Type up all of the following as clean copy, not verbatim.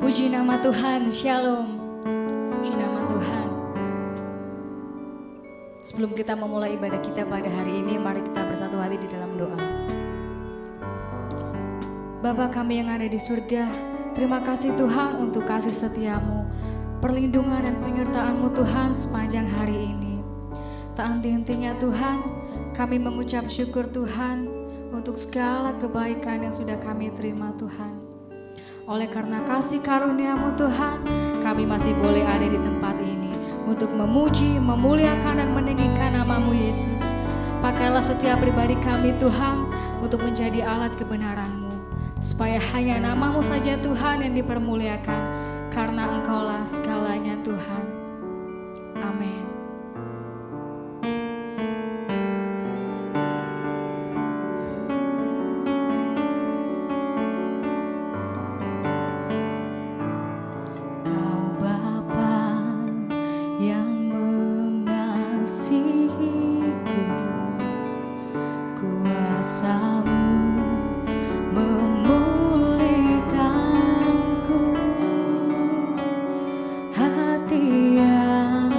Puji nama Tuhan, Shalom. Puji nama Tuhan. Sebelum kita memulai ibadah kita pada hari ini, mari kita bersatu hati di dalam doa. Bapa kami yang ada di surga, terima kasih Tuhan untuk kasih setia-Mu, perlindungan dan penyertaan-Mu Tuhan sepanjang hari ini. Tak henti-hentinya Tuhan, kami mengucap syukur Tuhan untuk segala kebaikan yang sudah kami terima Tuhan. Oleh karena kasih karunia-Mu Tuhan, kami masih boleh ada di tempat ini untuk memuji, memuliakan dan meninggikan nama-Mu Yesus. Pakailah setiap pribadi kami Tuhan untuk menjadi alat kebenaran-Mu, supaya hanya nama-Mu saja Tuhan yang dipermuliakan, karena Engkaulah segalanya Tuhan. Amin. Hati yang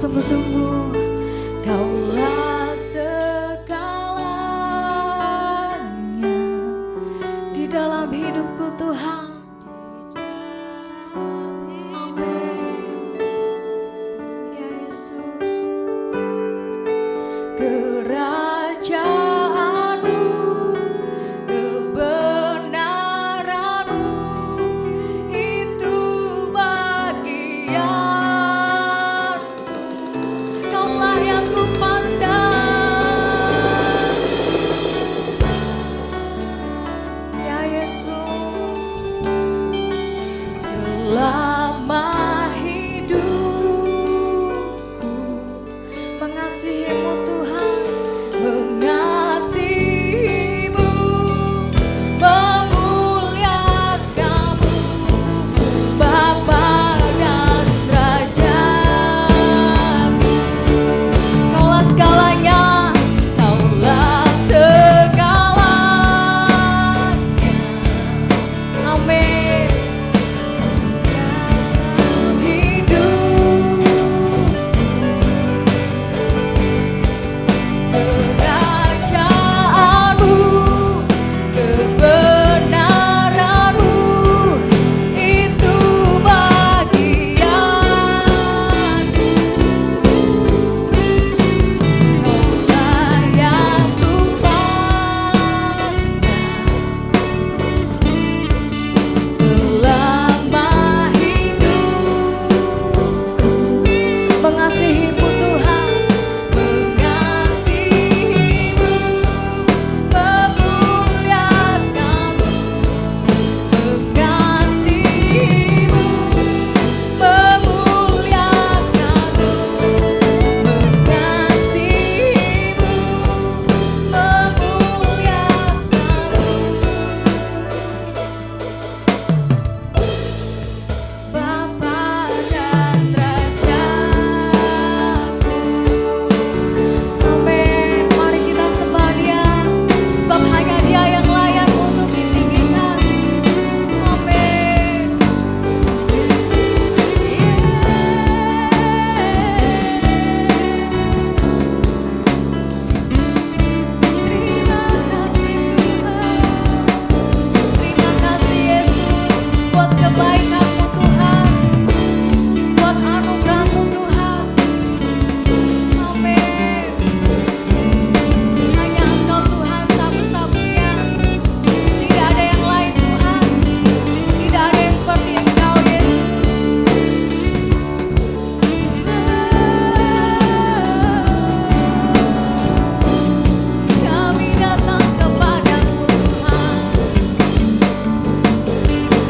sungguh-sungguh Kaulah segalanya di dalam hidupku Tuhan. Amin. Ya Yesus, kerajaanmu, kebenaranmu, itu bagian. Kaulah yang kupandang. Ya Yesus, selama hidupku mengasihimu Tuhan, mengasihimu, memuliakanmu, Bapa dan Rajaku. Kaulah segalanya, Kaulah segalanya. Amin. Dalam hidup kerajaanmu, kebenaranmu, itu bagianku. Kaulah yang kupandang. Selama hidupku mengasihimu Tuhan, mengasihimu, memuliakanmu, mengasihimu, memuliakanmu, mengasihimu, memuliakanmu, Bapa dan Rajaku. Amin. Mari kita sembah Dia, sebab hanya Dia yang layak untuk ditinggikan. Amin. Terima kasih Tuhan. Terima kasih Yesus buat kebaikan-Mu Tuhan, buat anugerah-Mu Tuhan. Amin. Hanya Engkau Tuhan satu-satunya. Tidak ada yang lain Tuhan. Tidak ada yang seperti Engkau Yesus. Kami datang kepadamu Tuhan.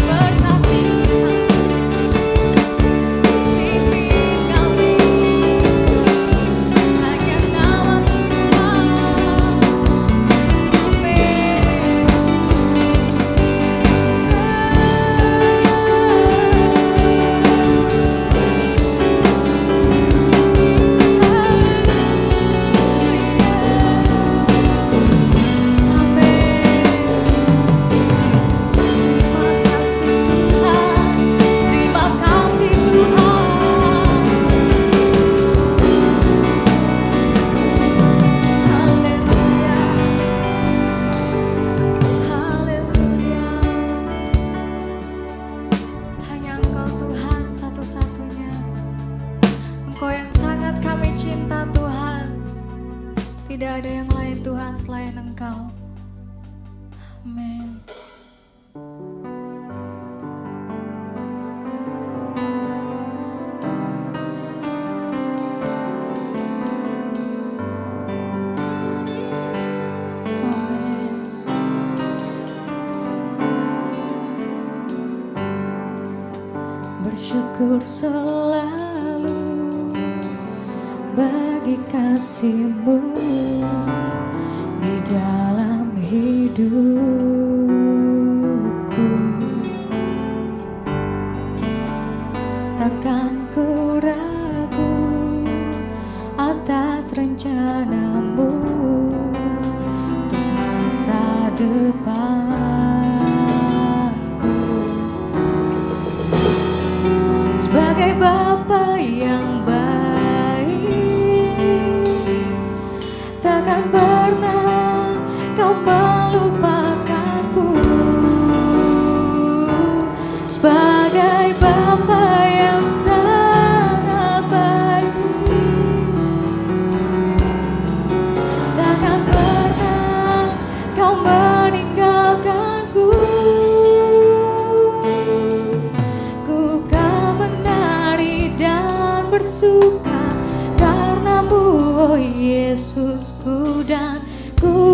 Berkati Tuhan, pimpin kami. Hanya nama-Mu Tuhan. Amin. Terima kasih Tuhan. Haleluya. Haleluya. Hanya Engkau Tuhan satu-satunya. Engkau yang sangat kami cinta Tuhan. Tidak ada yang lain Tuhan selain Engkau. Amin. Amin. Bersyukur selalu bagi kasih-Mu di dalam hidupku. Takkan ku ragu atas rencana-Mu untuk masa depanku. Sebagai Bapa yang baik,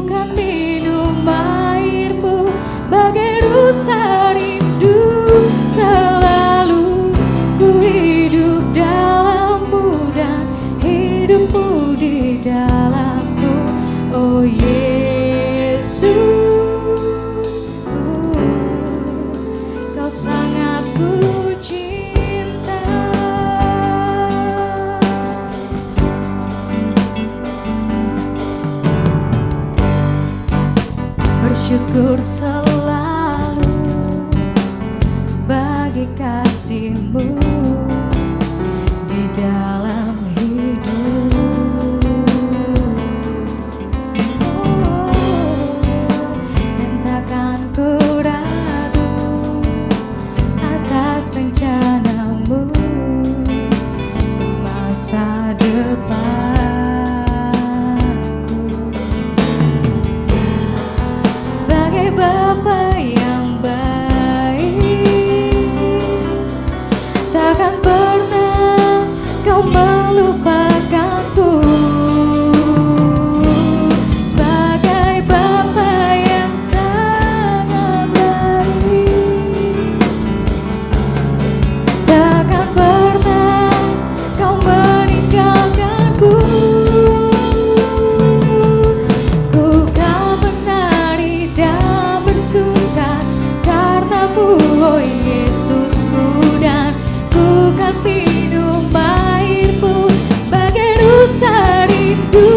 kan minum airmu, bagai rusa rindu selalu ku hidup dalammu dan hidupmu di dalamku. Oh Yesus, kau sangat ku cinta. Bersyukur selalu bagi kasih-Mu di dalam hidup. Dan takkan ku ragu atas rencana-Mu untuk masa depanku. Sebagai Bapa yang baik, takkan pernah Kau melupakanku. Sebagai Bapa yang sangat baik, takkan pernah Kau meninggalkanku. Ku kan menari dan bersuka karena-Mu, oh Yesusku, dan ku kan minum air-Mu bagai rusa rindu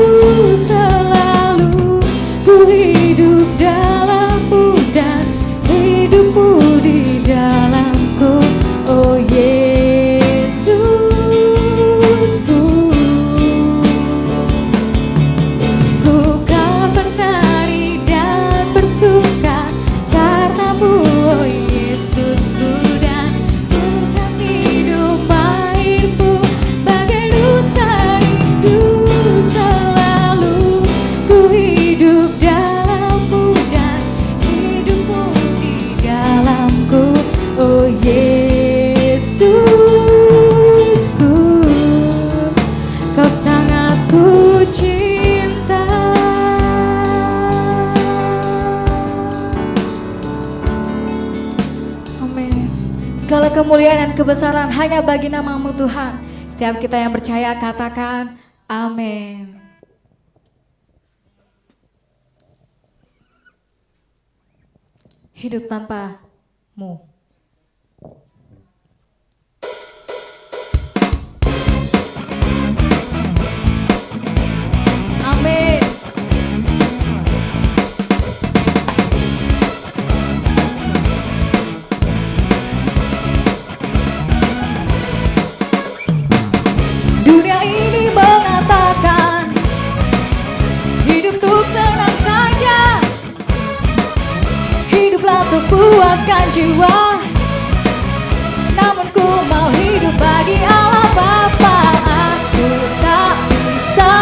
selalu ku hidup dalam-Mu dan hidupmu di dalamku. Oh Yesusku, ku kan menari dan bersuka karena-Mu, oh Yesusku, dan ku kan minum air-Mu bagai rusa rindu selalu ku hidup dalam-Mu dan hidupmu di dalamku. Oh Yesusku, Kau sangat ku cinta. Amin. Segala kemuliaan dan kebesaran hanya bagi nama-Mu Tuhan. Setiap kita yang percaya katakan amin. Hidup tanpa-Mu. Amin. Dunia ini mengatakan hidup untuk senang saja, hiduplah untuk puaskan jiwa. Namun ku mau hidup bagi Allah Bapa. Aku tak bisa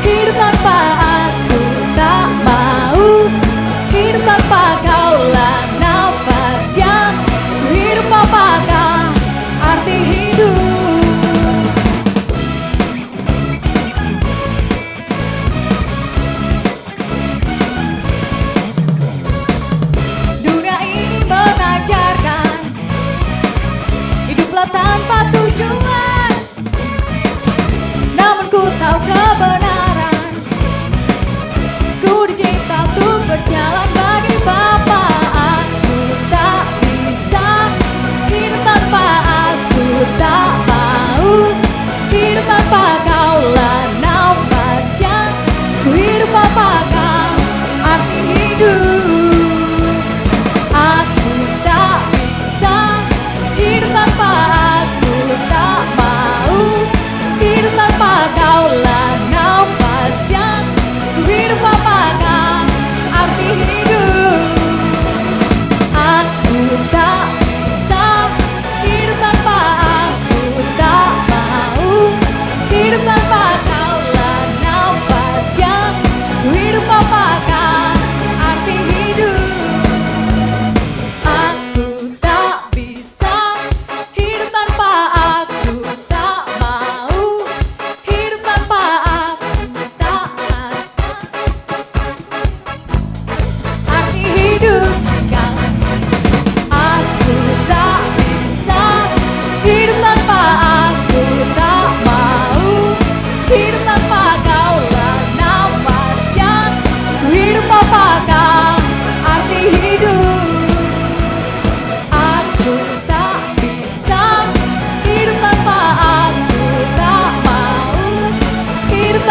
hidup tanpa Aku, tak mau hidup tanpa Kaulah nafas yang ku hidup apakah arti hidup. Dunia ini mengajar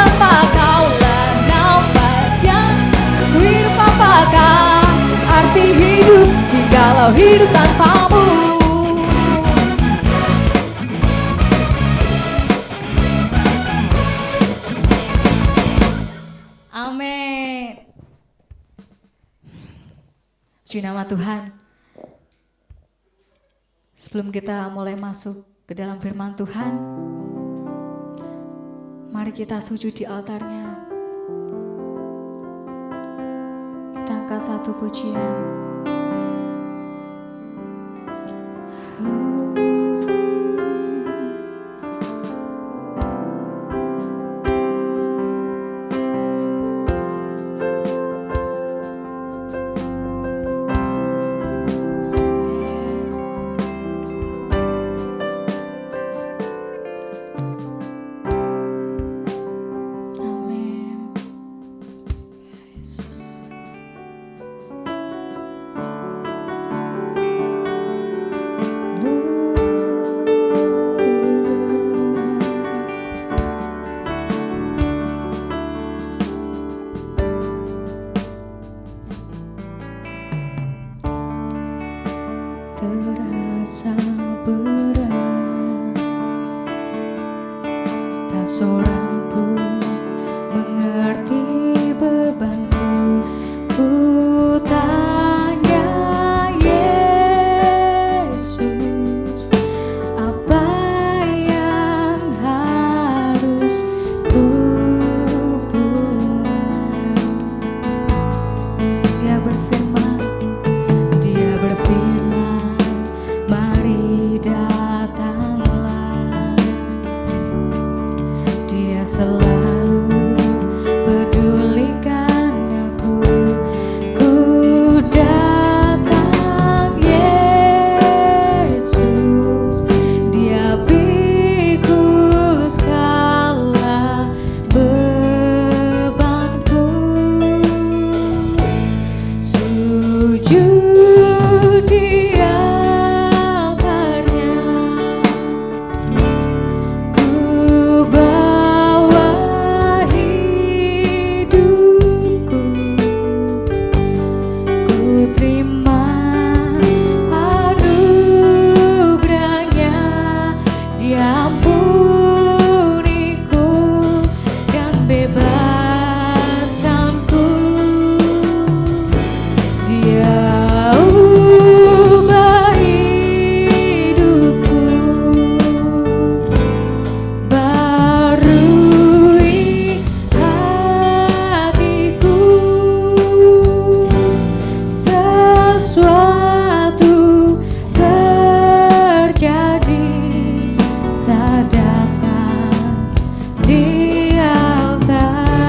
tanpa Kaulah nafas yang ku hidup. Apakah arti hidup jikalau hidup tanpamu? Amin. Puji nama Tuhan. Sebelum kita mulai masuk ke dalam firman Tuhan, mari kita sujud di altarnya. Kita angkat satu pujian. Terasa berat, tak seorang pun mengerti bebanku. Ku tanya Yesus, apa yang harus ku buat? Dia berfirman, mari datanglah. Dia selalu pedulikan aku. Ku datang Yesus, Dia pikul segala bebanku. Sujud di altarnya, ku bawa hidupku. Ku terima anugerahnya, Dia ampuniku dan bebaskanku. Dia ubah hidupku, barui hatiku. Sesuatu terjadi saat datang di altar.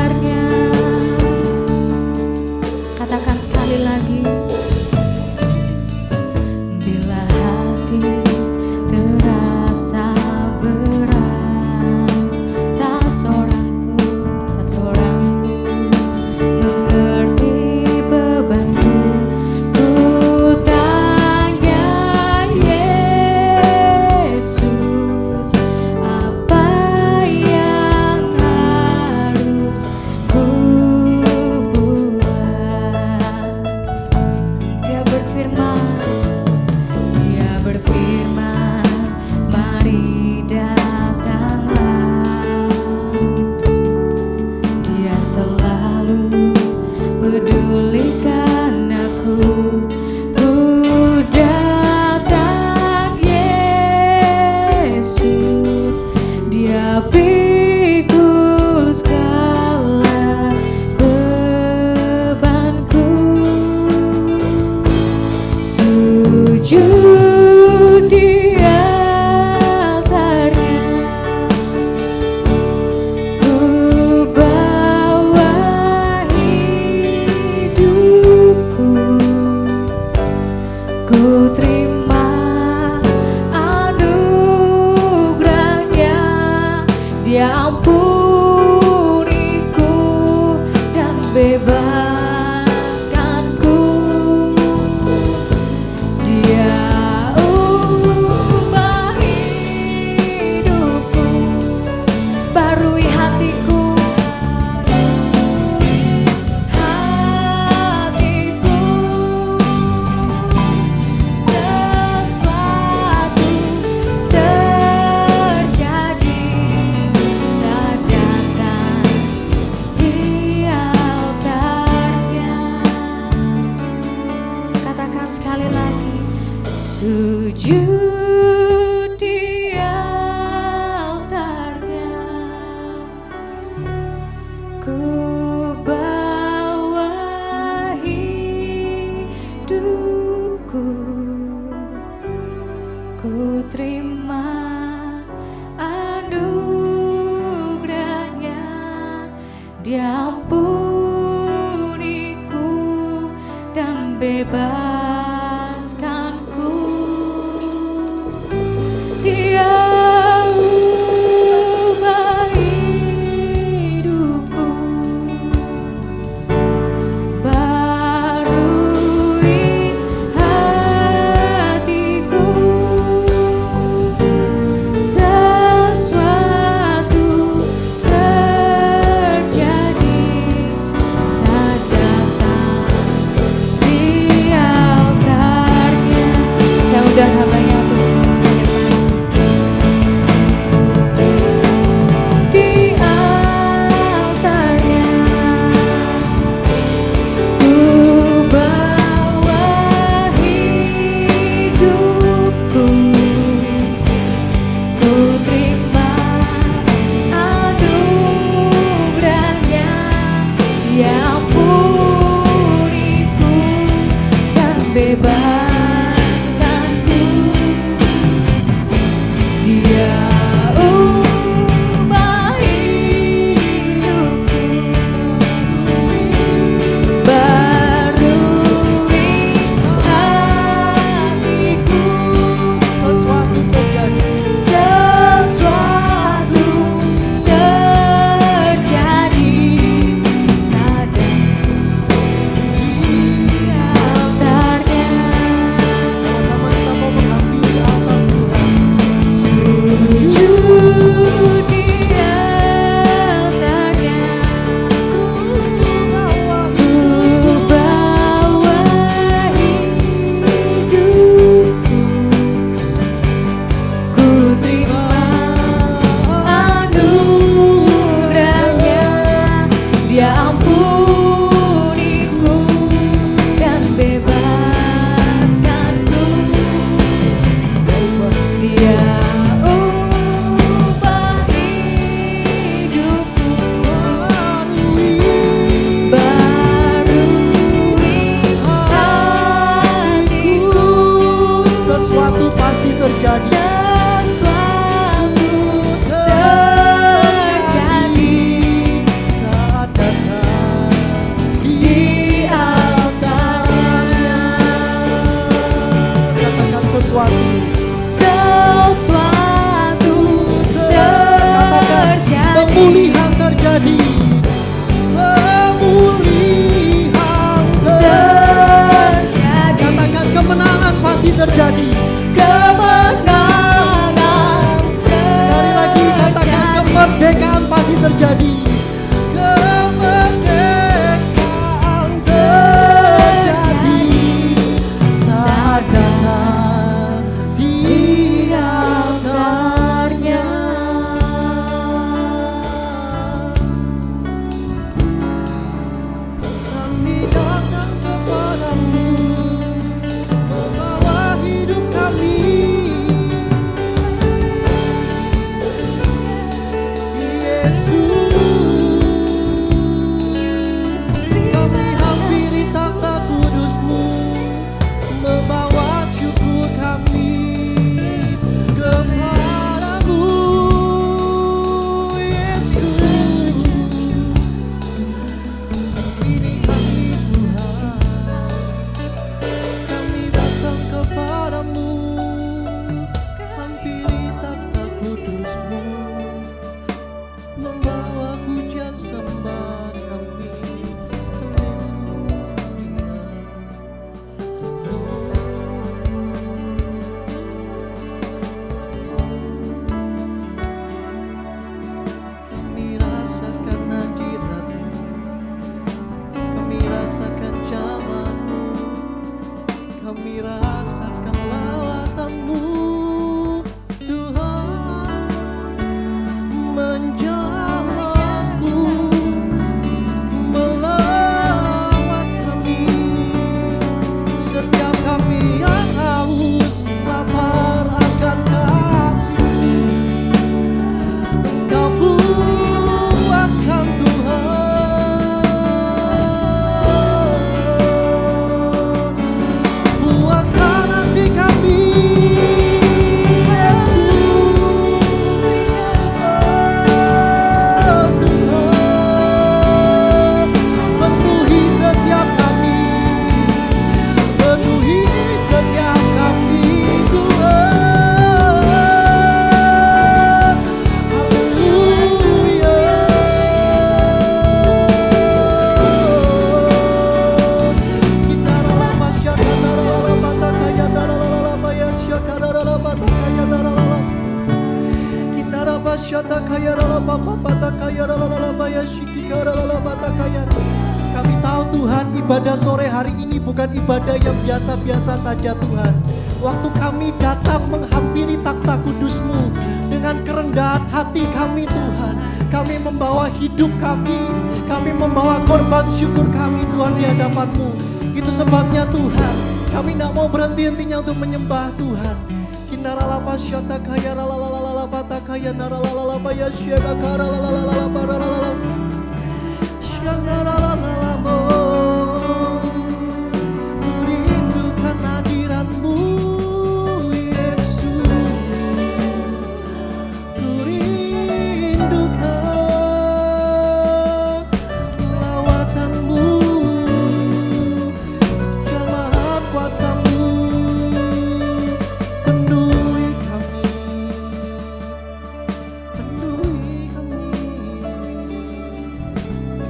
Ku bawa hidupku, ku terima anugerahnya, Dia ampuniku dan bebaskanku. Dia ubah hidupku, barui hatiku, sesuatu terjadi saat datang di altarnya. Saya undang hambanya untuk di altarnya. Ku bawa hidupku, ku terima anugerahnya, Dia ampuniku dan bebaskanku. Dia ubah hidupku, barui hatiku, Sesuatu terjadi. sesuatu terjadi saat di altarnya. Sama-sama kita mau menghampiri altar Tuhan. Sujud di altarnya, ku bawa hidupku, ku terima anugerahnya, Dia ampuniku dan bebaskanku. Dia ubah hidupku, barui hatiku, Sesuatu pasti terjadi. sesuatu terjadi Saat datang di altarnya. katakan sesuatu. Sesuatu Katakan terjadi. pemulihan terjadi. Pemulihan terjadi. Terjadi Katakan kemenangan pasti terjadi. kemenangan. Sekali lagi katakan kemerdekaan pasti terjadi. Kemerdekaan terjadi saat datang di altarnya. Kami datang kepadamu, membawa hidup kami. Yesus. Kami tahu Tuhan, ibadah sore hari ini bukan ibadah yang biasa-biasa saja Tuhan. Waktu kami datang menghampiri takhta kudus-Mu dengan kerendahan hati kami Tuhan, kami membawa hidup kami membawa korban syukur kami Tuhan di hadapan-Mu. Itu sebabnya Tuhan, kami tidak mau berhenti-hentinya untuk menyembah Tuhan. Kinaralapa syata kaya ralalalala kaya naralalala ya syata kara lalalala syanaralalala kurindukan hadirat-Mu Yesus, kurindukan lawatan-Mu, jamaah kuasa-Mu. Penuhi kami,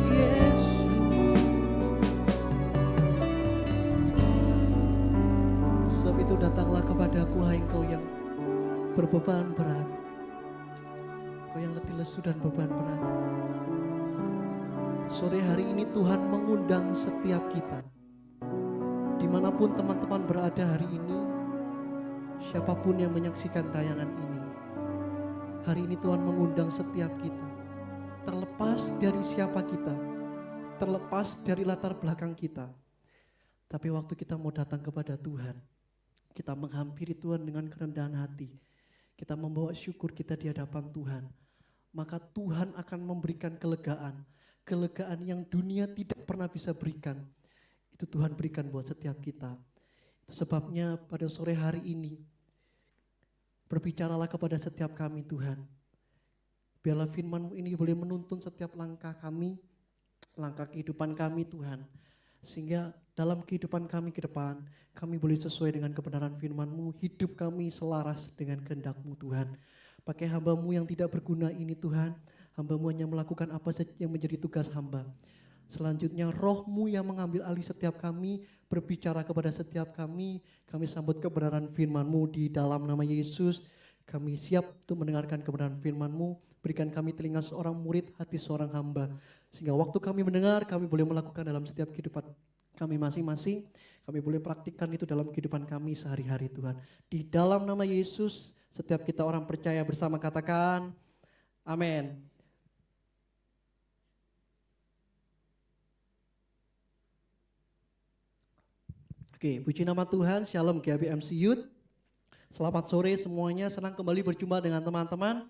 Yesus. Sebab itu datanglah kepadaku, hai engkau yang berbeban berat, engkau yang letih lesu dan beban berat. Sore hari ini Tuhan mengundang setiap kita, dimanapun teman-teman berada hari ini, siapapun yang menyaksikan tayangan ini, hari ini Tuhan mengundang setiap kita, terlepas dari siapa kita, terlepas dari latar belakang kita. Tapi waktu kita mau datang kepada Tuhan, kita menghampiri Tuhan dengan kerendahan hati, kita membawa syukur kita di hadapan Tuhan, maka Tuhan akan memberikan kelegaan yang dunia tidak pernah bisa berikan. Itu Tuhan berikan buat setiap kita. Itu sebabnya pada sore hari ini, berbicaralah kepada setiap kami Tuhan. Biarlah firman-Mu ini boleh menuntun setiap langkah kami, langkah kehidupan kami Tuhan. Sehingga dalam kehidupan kami ke depan, kami boleh sesuai dengan kebenaran firman-Mu, hidup kami selaras dengan kehendak-Mu Tuhan. Pakai hamba-Mu yang tidak berguna ini Tuhan, hamba-Mu hanya melakukan apa saja yang menjadi tugas hamba. Selanjutnya Roh-Mu yang mengambil alih setiap kami, berbicara kepada setiap kami sambut kebenaran firman-Mu di dalam nama Yesus. Kami siap untuk mendengarkan kebenaran firman-Mu, berikan kami telinga seorang murid, hati seorang hamba. Sehingga waktu kami mendengar, kami boleh melakukan dalam setiap kehidupan kami masing-masing. Kami boleh praktikkan itu dalam kehidupan kami sehari-hari Tuhan. Di dalam nama Yesus, setiap kita orang percaya bersama katakan, amin. Oke, puji nama Tuhan, Shalom GBMC Youth. Selamat sore semuanya, senang kembali berjumpa dengan teman-teman.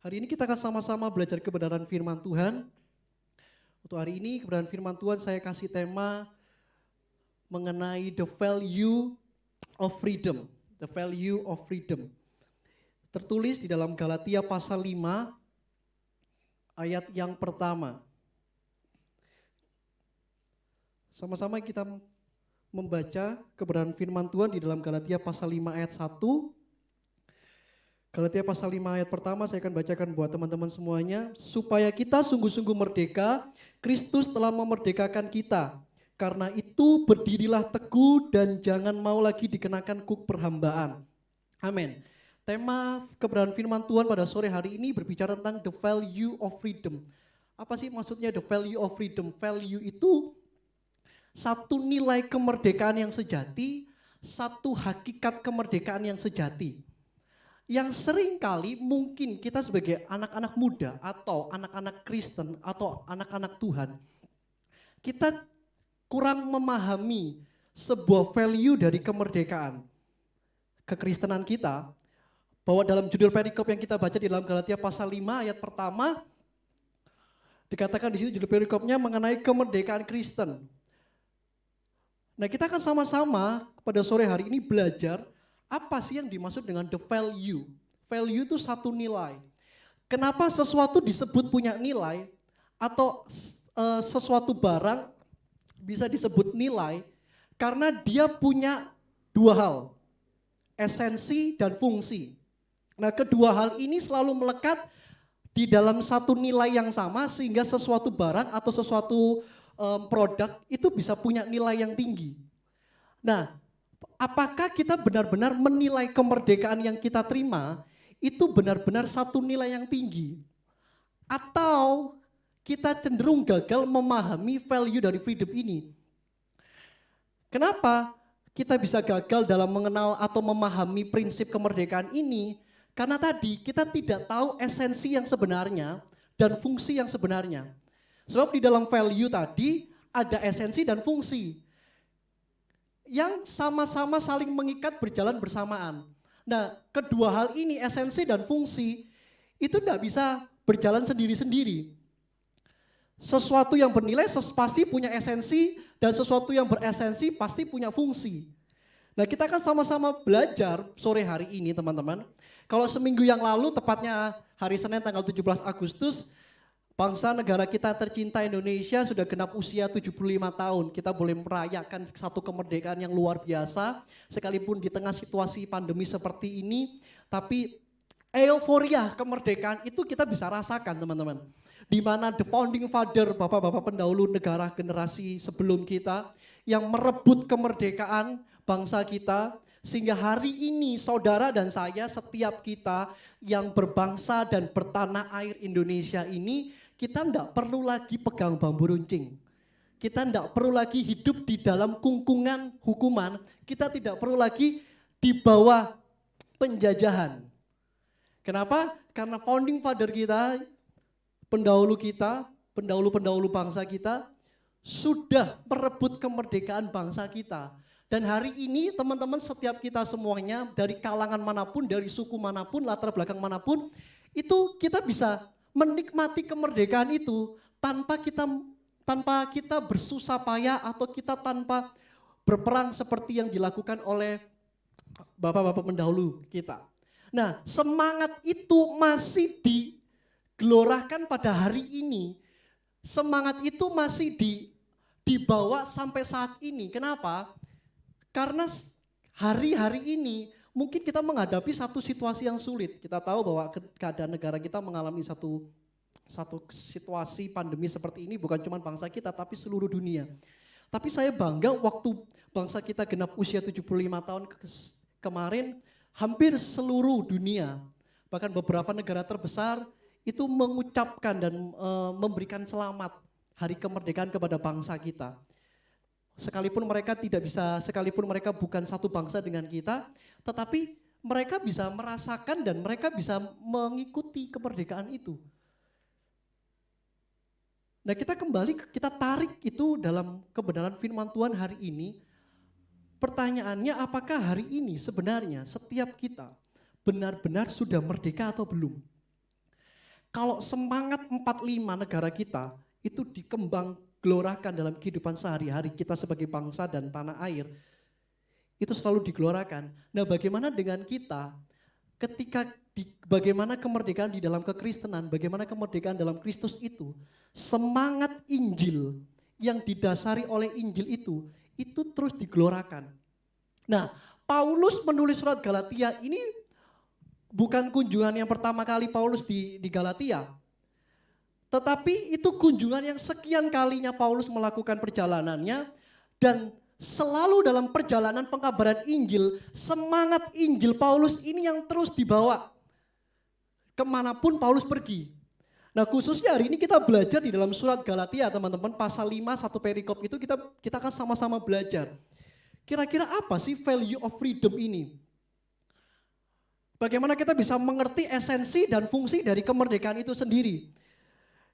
Hari ini kita akan sama-sama belajar kebenaran firman Tuhan. Untuk hari ini kebenaran firman Tuhan saya kasih tema mengenai the value of freedom. The value of freedom. Tertulis di dalam Galatia pasal 5 ayat yang pertama. Sama-sama kita membaca kebenaran firman Tuhan di dalam Galatia pasal 5 ayat 1. Galatia pasal 5 ayat pertama saya akan bacakan buat teman-teman semuanya. Supaya kita sungguh-sungguh merdeka, Kristus telah memerdekakan kita. Karena itu berdirilah teguh dan jangan mau lagi dikenakan kuk perhambaan. Amin. Tema kebenaran firman Tuhan pada sore hari ini berbicara tentang the value of freedom. Apa sih maksudnya the value of freedom? Value itu satu nilai kemerdekaan yang sejati, satu hakikat kemerdekaan yang sejati. Yang seringkali mungkin kita sebagai anak-anak muda atau anak-anak Kristen atau anak-anak Tuhan, kita kurang memahami sebuah value dari kemerdekaan kekristenan kita, bahwa dalam judul perikop yang kita baca di dalam Galatia pasal 5 ayat pertama, dikatakan di situ judul perikopnya mengenai kemerdekaan Kristen. Nah, kita akan sama-sama pada sore hari ini belajar apa sih yang dimaksud dengan the value. Value itu satu nilai. Kenapa sesuatu disebut punya nilai atau sesuatu barang bisa disebut nilai? Karena dia punya dua hal, esensi dan fungsi. Nah, kedua hal ini selalu melekat di dalam satu nilai yang sama sehingga sesuatu barang atau sesuatu produk itu bisa punya nilai yang tinggi. Nah, apakah kita benar-benar menilai kemerdekaan yang kita terima itu benar-benar satu nilai yang tinggi? Atau kita cenderung gagal memahami value dari freedom ini. Kenapa kita bisa gagal dalam mengenal atau memahami prinsip kemerdekaan ini? Karena tadi kita tidak tahu esensi yang sebenarnya dan fungsi yang sebenarnya. Sebab di dalam value tadi ada esensi dan fungsi yang sama-sama saling mengikat berjalan bersamaan. Nah, kedua hal ini, esensi dan fungsi, itu tidak bisa berjalan sendiri-sendiri. Sesuatu yang bernilai pasti punya esensi, dan sesuatu yang beresensi pasti punya fungsi. Nah, kita akan sama-sama belajar sore hari ini, teman-teman. Kalau seminggu yang lalu, tepatnya hari Senin tanggal 17 Agustus, bangsa negara kita tercinta Indonesia sudah genap usia 75 tahun. Kita boleh merayakan satu kemerdekaan yang luar biasa, sekalipun di tengah situasi pandemi seperti ini, tapi euforia kemerdekaan itu kita bisa rasakan, teman-teman. Di mana the founding father, bapak-bapak pendahulu negara generasi sebelum kita, yang merebut kemerdekaan bangsa kita, sehingga hari ini saudara dan saya, setiap kita yang berbangsa dan bertanah air Indonesia ini, kita tidak perlu lagi pegang bambu runcing. Kita tidak perlu lagi hidup di dalam kungkungan hukuman. Kita tidak perlu lagi di bawah penjajahan. Kenapa? Karena founding father kita, pendahulu bangsa kita, sudah merebut kemerdekaan bangsa kita. Dan hari ini teman-teman, setiap kita semuanya, dari kalangan manapun, dari suku manapun, latar belakang manapun, itu kita bisa menikmati kemerdekaan itu tanpa kita bersusah payah atau kita tanpa berperang seperti yang dilakukan oleh bapak-bapak pendahulu kita. Nah, semangat itu masih digelorakan pada hari ini. Semangat itu masih dibawa sampai saat ini. Kenapa? Karena hari-hari ini mungkin kita menghadapi satu situasi yang sulit. Kita tahu bahwa keadaan negara kita mengalami satu situasi pandemi seperti ini, bukan cuma bangsa kita tapi seluruh dunia. Tapi saya bangga waktu bangsa kita genap usia 75 tahun kemarin, hampir seluruh dunia, bahkan beberapa negara terbesar itu mengucapkan dan memberikan selamat hari kemerdekaan kepada bangsa kita. Sekalipun mereka bukan satu bangsa dengan kita, tetapi mereka bisa merasakan dan mereka bisa mengikuti kemerdekaan itu. Nah, kita tarik itu dalam kebenaran firman Tuhan hari ini. Pertanyaannya, apakah hari ini sebenarnya setiap kita benar-benar sudah merdeka atau belum? Kalau semangat 45 negara kita itu gelorakan dalam kehidupan sehari-hari kita sebagai bangsa dan tanah air, itu selalu digelorakan. Nah, bagaimana dengan kita bagaimana kemerdekaan di dalam kekristenan, bagaimana kemerdekaan dalam Kristus itu, semangat Injil yang didasari oleh Injil itu terus digelorakan. Nah, Paulus menulis surat Galatia ini bukan kunjungan yang pertama kali Paulus di Galatia. Tetapi itu kunjungan yang sekian kalinya Paulus melakukan perjalanannya, dan selalu dalam perjalanan pengkabaran Injil, semangat Injil Paulus ini yang terus dibawa kemanapun Paulus pergi. Nah, khususnya hari ini kita belajar di dalam surat Galatia, teman-teman, pasal 5, 1 perikop itu kita akan sama-sama belajar. Kira-kira apa sih value of freedom ini? Bagaimana kita bisa mengerti esensi dan fungsi dari kemerdekaan itu sendiri?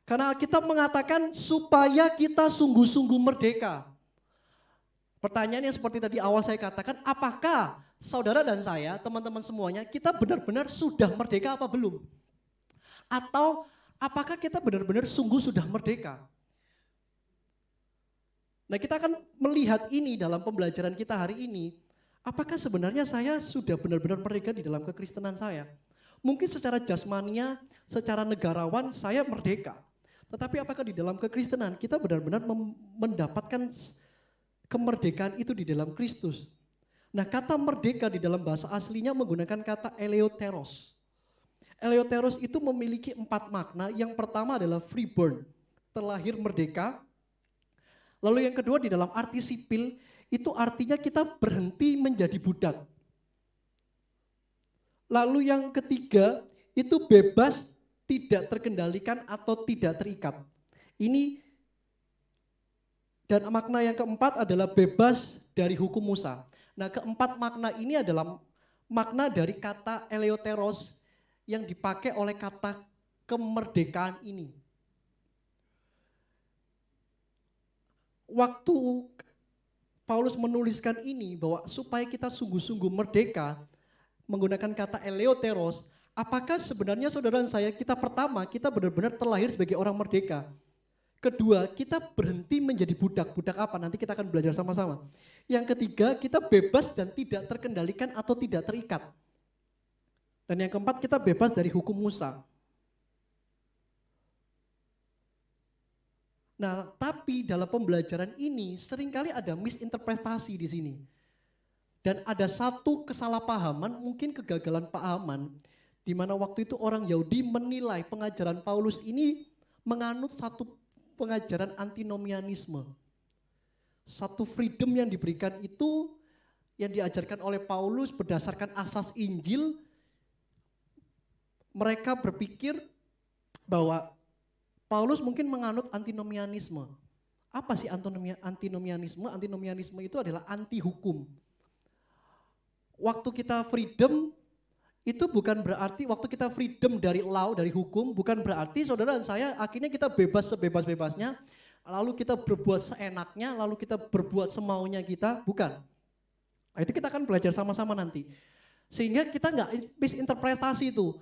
Karena kita mengatakan supaya kita sungguh-sungguh merdeka. Pertanyaannya seperti tadi awal saya katakan, apakah saudara dan saya, teman-teman semuanya, kita benar-benar sudah merdeka apa belum? Atau apakah kita benar-benar sungguh sudah merdeka? Nah, kita akan melihat ini dalam pembelajaran kita hari ini. Apakah sebenarnya saya sudah benar-benar merdeka di dalam kekristenan saya? Mungkin secara jasmania, secara negarawan saya merdeka. Tetapi apakah di dalam kekristenan kita benar-benar mendapatkan kemerdekaan itu di dalam Kristus? Nah, kata merdeka di dalam bahasa aslinya menggunakan kata eleoteros. Eleoteros itu memiliki 4 makna. Yang pertama adalah freeborn, terlahir merdeka. Lalu yang kedua di dalam arti sipil, itu artinya kita berhenti menjadi budak. Lalu yang ketiga, itu bebas tidak terkendalikan atau tidak terikat. Ini dan makna yang keempat adalah bebas dari hukum Musa. Nah, keempat makna ini adalah makna dari kata eleoteros yang dipakai oleh kata kemerdekaan ini. Waktu Paulus menuliskan ini bahwa supaya kita sungguh-sungguh merdeka menggunakan kata eleoteros, apakah sebenarnya saudara dan saya kita pertama kita benar-benar terlahir sebagai orang merdeka? Kedua, kita berhenti menjadi budak. Budak apa? Nanti kita akan belajar sama-sama. Yang ketiga, kita bebas dan tidak terkendalikan atau tidak terikat. Dan yang keempat, kita bebas dari hukum Musa. Nah, tapi dalam pembelajaran ini seringkali ada misinterpretasi di sini. Dan ada satu kesalahpahaman, mungkin kegagalan pahaman, di mana waktu itu orang Yahudi menilai pengajaran Paulus ini menganut satu pengajaran antinomianisme. Satu freedom yang diberikan itu yang diajarkan oleh Paulus berdasarkan asas Injil. Mereka berpikir bahwa Paulus mungkin menganut antinomianisme. Apa sih antinomianisme? Antinomianisme itu adalah anti hukum. Waktu kita freedom itu bukan berarti waktu kita freedom dari law, dari hukum, bukan berarti saudara dan saya akhirnya kita bebas sebebas-bebasnya, lalu kita berbuat seenaknya, lalu kita berbuat semaunya kita, bukan. Nah, itu kita akan belajar sama-sama nanti. Sehingga kita nggak misinterpretasi itu.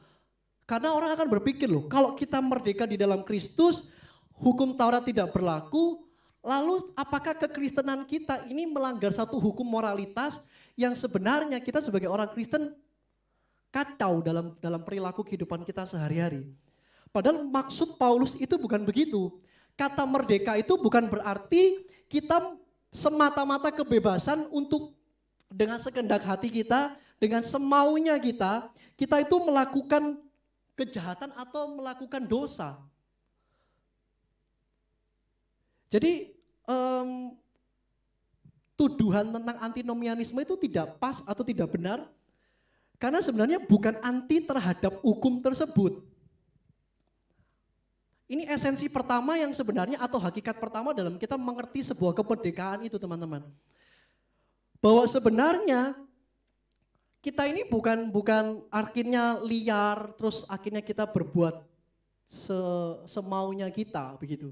Karena orang akan berpikir loh, kalau kita merdeka di dalam Kristus, hukum Taurat tidak berlaku, lalu apakah kekristenan kita ini melanggar satu hukum moralitas yang sebenarnya kita sebagai orang Kristen kacau dalam perilaku kehidupan kita sehari-hari. Padahal maksud Paulus itu bukan begitu. Kata merdeka itu bukan berarti kita semata-mata kebebasan untuk dengan sekehendak hati kita, dengan semaunya kita itu melakukan kejahatan atau melakukan dosa. Jadi tuduhan tentang antinomianisme itu tidak pas atau tidak benar. Karena sebenarnya bukan anti terhadap hukum tersebut. Ini esensi pertama yang sebenarnya atau hakikat pertama dalam kita mengerti sebuah kemerdekaan itu teman-teman. Bahwa sebenarnya kita ini bukan akhirnya liar terus akhirnya kita berbuat semaunya kita begitu.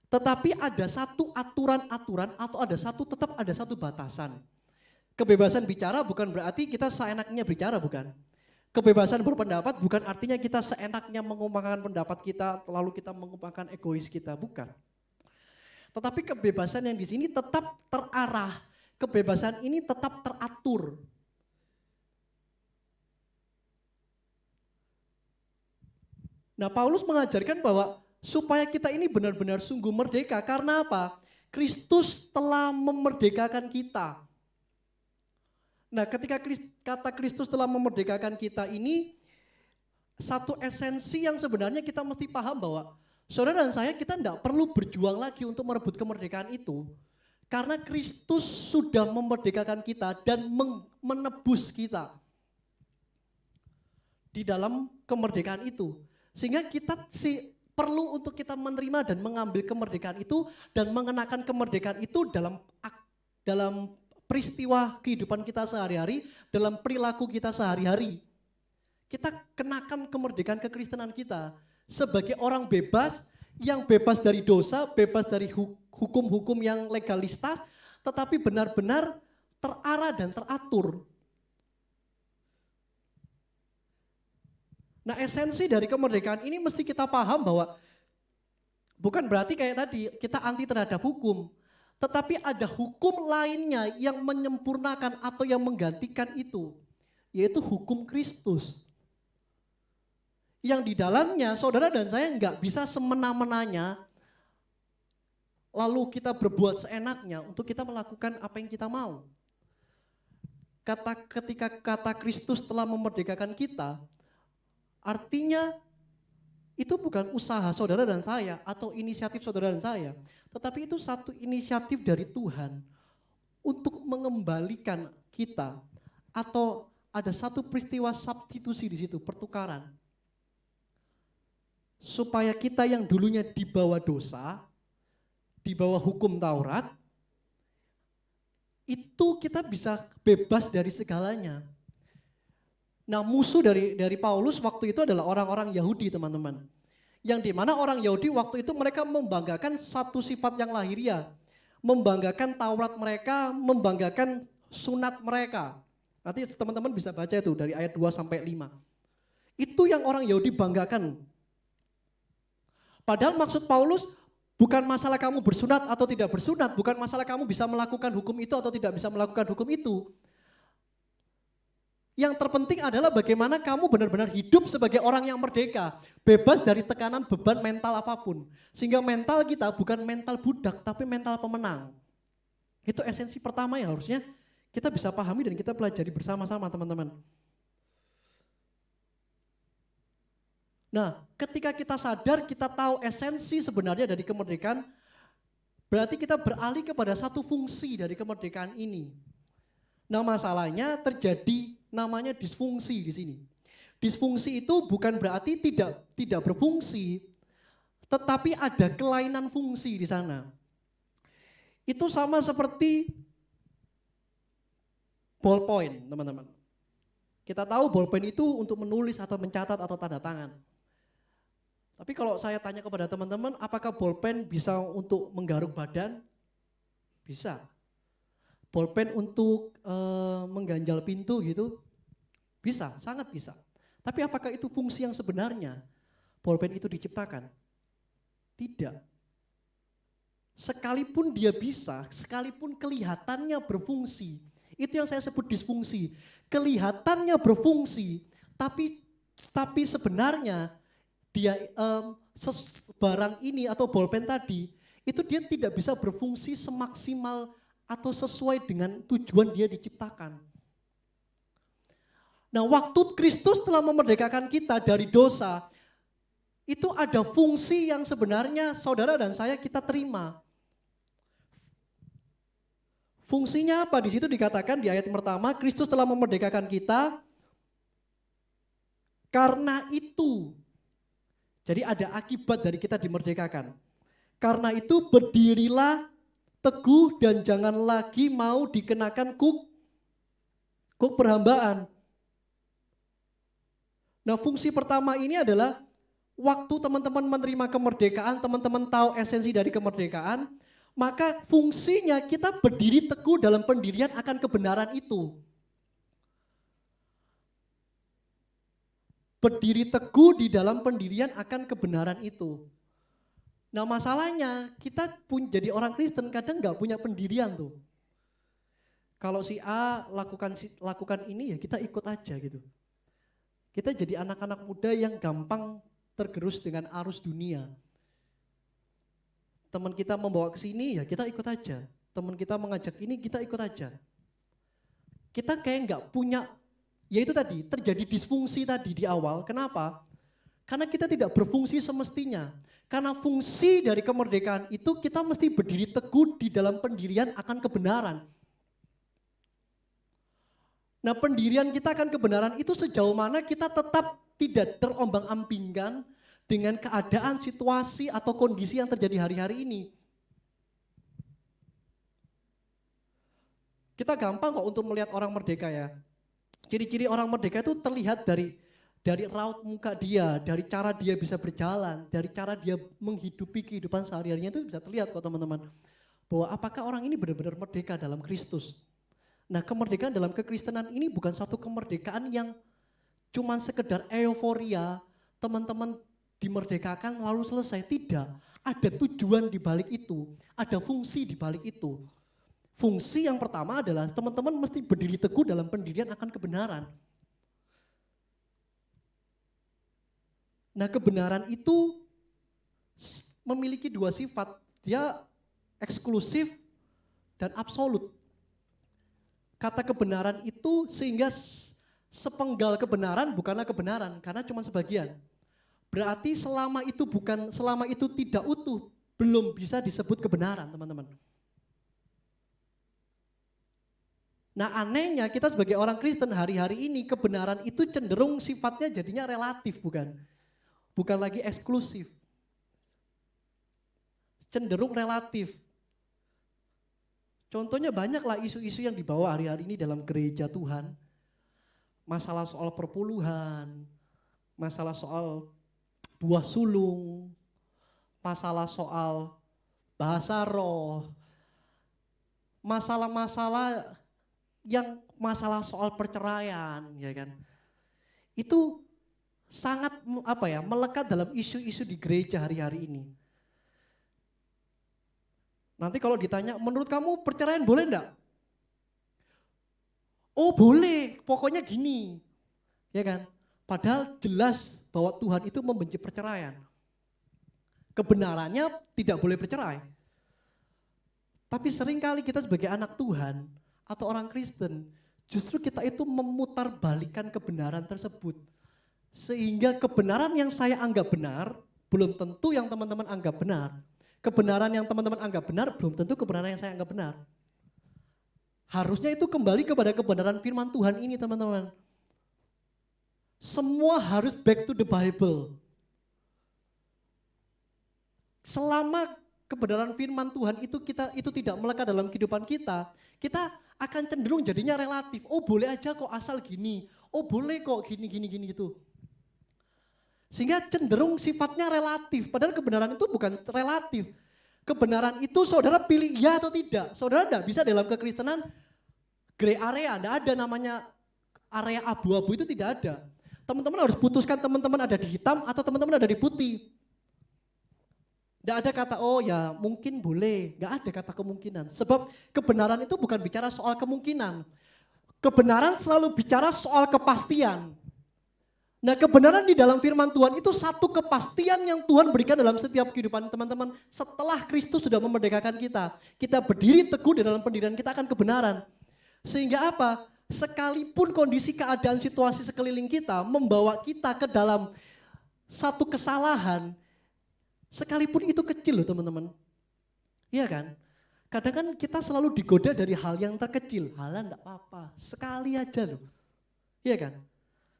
Tetapi ada satu aturan-aturan atau tetap ada satu batasan. Kebebasan bicara bukan berarti kita seenaknya bicara, bukan. Kebebasan berpendapat bukan artinya kita seenaknya mengumumkan pendapat kita, lalu kita mengumumkan egois kita, bukan. Tetapi kebebasan yang di sini tetap terarah, kebebasan ini tetap teratur. Nah, Paulus mengajarkan bahwa supaya kita ini benar-benar sungguh merdeka, karena apa? Kristus telah memerdekakan kita. Nah, ketika kata Kristus telah memerdekakan kita ini, satu esensi yang sebenarnya kita mesti paham bahwa saudara dan saya kita tidak perlu berjuang lagi untuk merebut kemerdekaan itu. Karena Kristus sudah memerdekakan kita dan menebus kita di dalam kemerdekaan itu. Sehingga kita perlu untuk kita menerima dan mengambil kemerdekaan itu dan mengenakan kemerdekaan itu dalam peristiwa kehidupan kita sehari-hari, dalam perilaku kita sehari-hari. Kita kenakan kemerdekaan kekristenan kita sebagai orang bebas, yang bebas dari dosa, bebas dari hukum-hukum yang legalistas, tetapi benar-benar terarah dan teratur. Nah, esensi dari kemerdekaan ini mesti kita paham bahwa bukan berarti kayak tadi kita anti terhadap hukum. Tetapi ada hukum lainnya yang menyempurnakan atau yang menggantikan itu, yaitu hukum Kristus. Yang di dalamnya saudara dan saya nggak bisa semena-menanya, lalu kita berbuat seenaknya untuk kita melakukan apa yang kita mau. Ketika kata Kristus telah memerdekakan kita, artinya itu bukan usaha saudara dan saya atau inisiatif saudara dan saya, tetapi itu satu inisiatif dari Tuhan untuk mengembalikan kita, atau ada satu peristiwa substitusi di situ, pertukaran. supaya kita yang dulunya di bawah dosa, di bawah hukum Taurat, itu kita bisa bebas dari segalanya. Nah, musuh dari Paulus waktu itu adalah orang-orang Yahudi, teman-teman. Yang dimana orang Yahudi waktu itu mereka membanggakan satu sifat yang lahiriah, membanggakan Taurat mereka, membanggakan sunat mereka. Nanti teman-teman bisa baca itu dari ayat 2 sampai 5. Itu yang orang Yahudi banggakan. Padahal maksud Paulus bukan masalah kamu bersunat atau tidak bersunat, bukan masalah kamu bisa melakukan hukum itu atau tidak bisa melakukan hukum itu. Yang terpenting adalah bagaimana kamu benar-benar hidup sebagai orang yang merdeka, bebas dari tekanan beban mental apapun. Sehingga mental kita bukan mental budak, tapi mental pemenang. Itu esensi pertama yang harusnya kita bisa pahami dan kita pelajari bersama-sama, teman-teman. Nah, ketika kita sadar, kita tahu esensi sebenarnya dari kemerdekaan, berarti kita beralih kepada satu fungsi dari kemerdekaan ini. Nah, masalahnya terjadi namanya disfungsi di sini. Disfungsi itu bukan berarti tidak berfungsi, tetapi ada kelainan fungsi di sana. Itu sama seperti ballpoint, teman-teman. Kita tahu ballpoint itu untuk menulis atau mencatat atau tanda tangan. Tapi kalau saya tanya kepada teman-teman, apakah ballpen bisa untuk menggaruk badan? Bisa. Ballpen untuk mengganjal pintu gitu? Bisa, sangat bisa. Tapi apakah itu fungsi yang sebenarnya ballpen itu diciptakan? Tidak. Sekalipun dia bisa, sekalipun kelihatannya berfungsi, itu yang saya sebut disfungsi. Kelihatannya berfungsi, tapi sebenarnya dia barang ini atau ballpen tadi itu dia tidak bisa berfungsi semaksimal atau sesuai dengan tujuan dia diciptakan. Nah, waktu Kristus telah memerdekakan kita dari dosa, itu ada fungsi yang sebenarnya saudara dan saya kita terima. Fungsinya apa? Di situ dikatakan di ayat pertama, Kristus telah memerdekakan kita karena itu. Jadi ada akibat dari kita dimerdekakan. Karena itu berdirilah teguh dan jangan lagi mau dikenakan kuk perhambaan. Nah, fungsi pertama ini adalah waktu teman-teman menerima kemerdekaan, teman-teman tahu esensi dari kemerdekaan, maka fungsinya kita berdiri teguh dalam pendirian akan kebenaran itu. Berdiri teguh di dalam pendirian akan kebenaran itu. Nah, masalahnya kita pun jadi orang Kristen kadang nggak punya pendirian tuh. Kalau si A lakukan ini ya kita ikut aja gitu. Kita jadi anak-anak muda yang gampang tergerus dengan arus dunia. Teman kita membawa ke sini ya kita ikut aja. Teman kita mengajak ini kita ikut aja. Kita kayak nggak punya, ya itu tadi terjadi disfungsi tadi di awal. Kenapa? Karena kita tidak berfungsi semestinya. Karena fungsi dari kemerdekaan itu kita mesti berdiri teguh di dalam pendirian akan kebenaran. Nah, pendirian kita akan kebenaran itu sejauh mana kita tetap tidak terombang-ambingkan dengan keadaan, situasi, atau kondisi yang terjadi hari-hari ini. Kita gampang kok untuk melihat orang merdeka ya. Ciri-ciri orang merdeka itu terlihat dari raut muka dia, dari cara dia bisa berjalan, dari cara dia menghidupi kehidupan sehari-harinya itu bisa terlihat kok teman-teman. Bahwa apakah orang ini benar-benar merdeka dalam Kristus. Nah, kemerdekaan dalam kekristenan ini bukan satu kemerdekaan yang cuman sekedar euforia, teman-teman dimerdekakan lalu selesai. Tidak, ada tujuan di balik itu, ada fungsi di balik itu. Fungsi yang pertama adalah teman-teman mesti berdiri teguh dalam pendirian akan kebenaran. Nah, kebenaran itu memiliki dua sifat, dia eksklusif dan absolut. Kata kebenaran itu sehingga sepenggal kebenaran bukanlah kebenaran karena cuma sebagian. Berarti selama itu tidak utuh, belum bisa disebut kebenaran, teman-teman. Nah, anehnya kita sebagai orang Kristen hari-hari ini kebenaran itu cenderung sifatnya jadinya relatif, bukan bukan lagi eksklusif. Cenderung relatif. Contohnya banyaklah isu-isu yang dibawa hari-hari ini dalam gereja Tuhan. Masalah soal perpuluhan, masalah soal buah sulung, masalah soal bahasa roh, masalah-masalah yang masalah soal perceraian, ya kan. Itu sangat melekat dalam isu-isu di gereja hari-hari ini. Nanti kalau ditanya, menurut kamu perceraian boleh enggak? Oh boleh, pokoknya gini. Ya kan? Padahal jelas bahwa Tuhan itu membenci perceraian. Kebenarannya tidak boleh bercerai. Tapi seringkali kita sebagai anak Tuhan atau orang Kristen, justru kita itu memutarbalikkan kebenaran tersebut. Sehingga kebenaran yang saya anggap benar, belum tentu yang teman-teman anggap benar. Kebenaran yang teman-teman anggap benar, belum tentu kebenaran yang saya anggap benar. Harusnya itu kembali kepada kebenaran firman Tuhan ini, teman-teman. Semua harus back to the Bible. Selama kebenaran firman Tuhan itu tidak melekat dalam kehidupan kita, kita akan cenderung jadinya relatif. Oh boleh aja kok asal gini. Oh boleh kok gini gitu. Sehingga cenderung sifatnya relatif. Padahal kebenaran itu bukan relatif. Kebenaran itu saudara pilih ya atau tidak. Saudara tidak bisa dalam kekristenan gray area, tidak ada namanya area abu-abu, itu tidak ada. Teman-teman harus putuskan teman-teman ada di hitam atau teman-teman ada di putih. Tidak ada kata oh ya mungkin boleh, tidak ada kata kemungkinan. Sebab kebenaran itu bukan bicara soal kemungkinan. Kebenaran selalu bicara soal kepastian. Nah kebenaran di dalam firman Tuhan itu satu kepastian yang Tuhan berikan dalam setiap kehidupan teman-teman. Setelah Kristus sudah memerdekakan kita, kita berdiri teguh di dalam pendirian kita akan kebenaran. Sehingga apa? Sekalipun kondisi keadaan situasi sekeliling kita membawa kita ke dalam satu kesalahan, sekalipun itu kecil loh teman-teman. Iya kan? Kadang kan kita selalu digoda dari hal yang terkecil. Halah enggak apa-apa, sekali aja loh. Iya kan?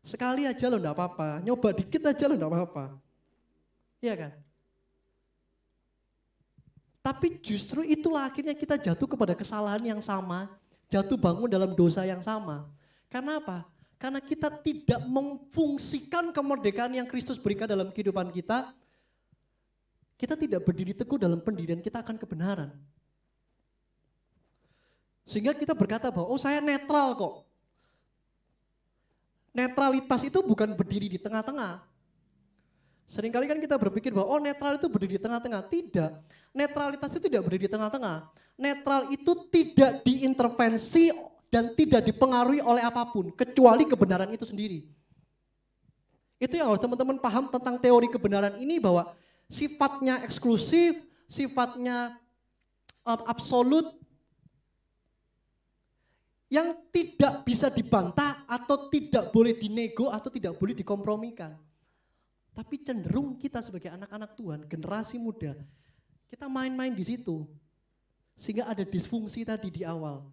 Sekali aja loh enggak apa-apa, nyoba dikit aja loh enggak apa-apa. Iya kan? Tapi justru itulah akhirnya kita jatuh kepada kesalahan yang sama, jatuh bangun dalam dosa yang sama. Karena apa? Karena kita tidak memfungsikan kemerdekaan yang Kristus berikan dalam kehidupan kita. Kita tidak berdiri teguh dalam pendirian kita akan kebenaran. Sehingga kita berkata bahwa oh saya netral kok. Netralitas itu bukan berdiri di tengah-tengah. Seringkali kan kita berpikir bahwa oh netral itu berdiri di tengah-tengah. Tidak, netralitas itu tidak berdiri di tengah-tengah. Netral itu tidak diintervensi dan tidak dipengaruhi oleh apapun, kecuali kebenaran itu sendiri. Itu yang harus teman-teman paham tentang teori kebenaran ini, bahwa sifatnya eksklusif, sifatnya absolut, yang tidak bisa dibantah atau tidak boleh dinego atau tidak boleh dikompromikan. Tapi cenderung kita sebagai anak-anak Tuhan, generasi muda, kita main-main di situ. Sehingga ada disfungsi tadi di awal.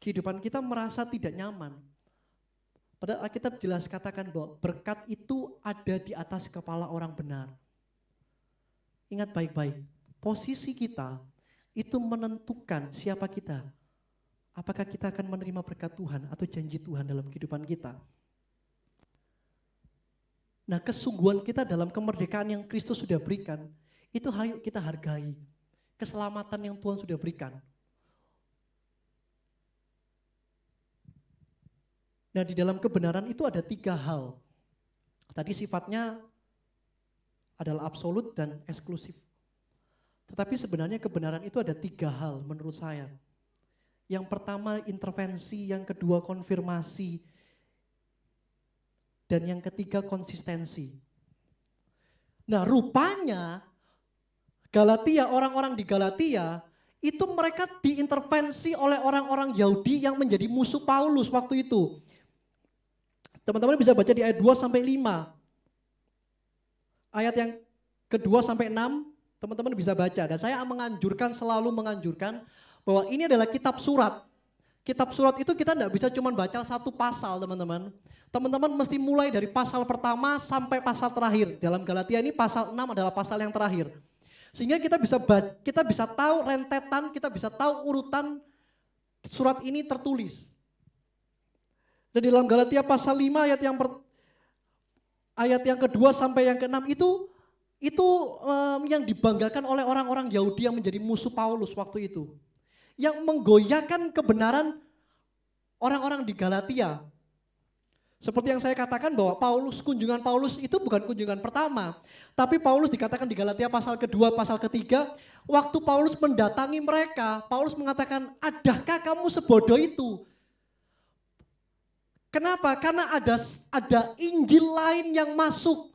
Kehidupan kita merasa tidak nyaman. Padahal Alkitab jelas katakan bahwa berkat itu ada di atas kepala orang benar. Ingat baik-baik, posisi kita itu menentukan siapa kita. Apakah kita akan menerima berkat Tuhan atau janji Tuhan dalam kehidupan kita. Nah kesungguhan kita dalam kemerdekaan yang Kristus sudah berikan, itu ayo kita hargai. Keselamatan yang Tuhan sudah berikan. Nah di dalam kebenaran itu ada 3 hal. Tadi sifatnya adalah absolut dan eksklusif. Tetapi sebenarnya kebenaran itu ada 3 hal menurut saya. Yang pertama intervensi, yang kedua konfirmasi, dan yang ketiga konsistensi. Nah rupanya Galatia, orang-orang di Galatia itu mereka diintervensi oleh orang-orang Yahudi yang menjadi musuh Paulus waktu itu. Teman-teman bisa baca di ayat 2 sampai 5. Ayat yang kedua sampai 6, teman-teman bisa baca. Dan saya selalu menganjurkan bahwa ini adalah kitab surat. Kitab surat itu kita tidak bisa cuma baca satu pasal, teman-teman. Teman-teman mesti mulai dari pasal pertama sampai pasal terakhir. Dalam Galatia ini pasal 6 adalah pasal yang terakhir. Sehingga kita bisa tahu rentetan, kita bisa tahu urutan surat ini tertulis. Dan di dalam Galatia pasal 5 ayat yang kedua sampai yang keenam itu yang dibanggakan oleh orang-orang Yahudi yang menjadi musuh Paulus waktu itu. Yang menggoyahkan kebenaran orang-orang di Galatia. Seperti yang saya katakan bahwa kunjungan Paulus itu bukan kunjungan pertama. Tapi Paulus dikatakan di Galatia pasal kedua, pasal ketiga, waktu Paulus mendatangi mereka, Paulus mengatakan, adakah kamu sebodoh itu? Kenapa? Karena ada Injil lain yang masuk.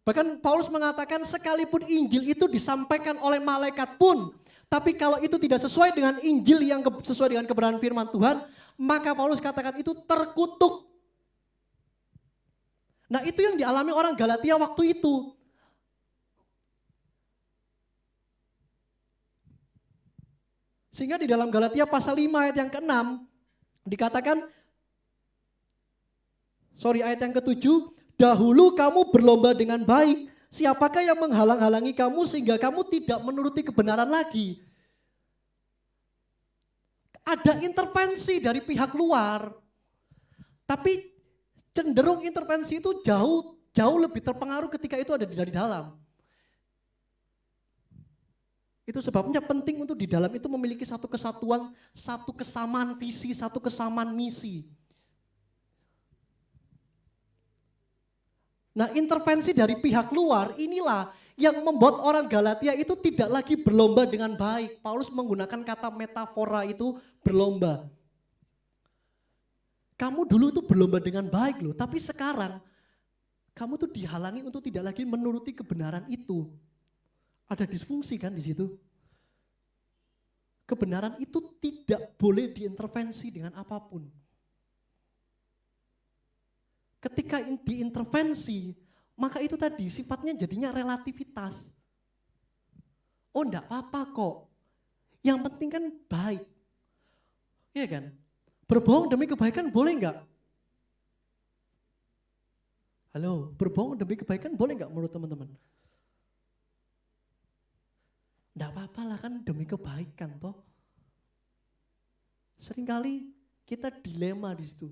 Bahkan Paulus mengatakan sekalipun Injil itu disampaikan oleh malaikat pun, tapi kalau itu tidak sesuai dengan Injil yang sesuai dengan kebenaran firman Tuhan, maka Paulus katakan itu terkutuk. Nah, itu yang dialami orang Galatia waktu itu. Sehingga di dalam Galatia pasal 5 ayat yang ke-6 dikatakan, ayat yang ke-7, dahulu kamu berlomba dengan baik, siapakah yang menghalang-halangi kamu sehingga kamu tidak menuruti kebenaran lagi? Ada intervensi dari pihak luar, tapi cenderung intervensi itu jauh lebih terpengaruh ketika itu ada dari dalam. Itu sebabnya penting untuk di dalam itu memiliki satu kesatuan, satu kesamaan visi, satu kesamaan misi. Nah, intervensi dari pihak luar inilah yang membuat orang Galatia itu tidak lagi berlomba dengan baik. Paulus menggunakan kata metafora itu berlomba. Kamu dulu itu berlomba dengan baik loh, tapi sekarang kamu tuh dihalangi untuk tidak lagi menuruti kebenaran itu. Ada disfungsi kan di situ. Kebenaran itu tidak boleh diintervensi dengan apapun. Ketika diintervensi, maka itu tadi sifatnya jadinya relativitas. Oh, enggak apa-apa kok. Yang penting kan baik. Iya kan? Berbohong demi kebaikan boleh enggak? Halo, berbohong demi kebaikan boleh enggak menurut teman-teman? Enggak apa-apa lah kan demi kebaikan toh. Seringkali kita dilema di situ.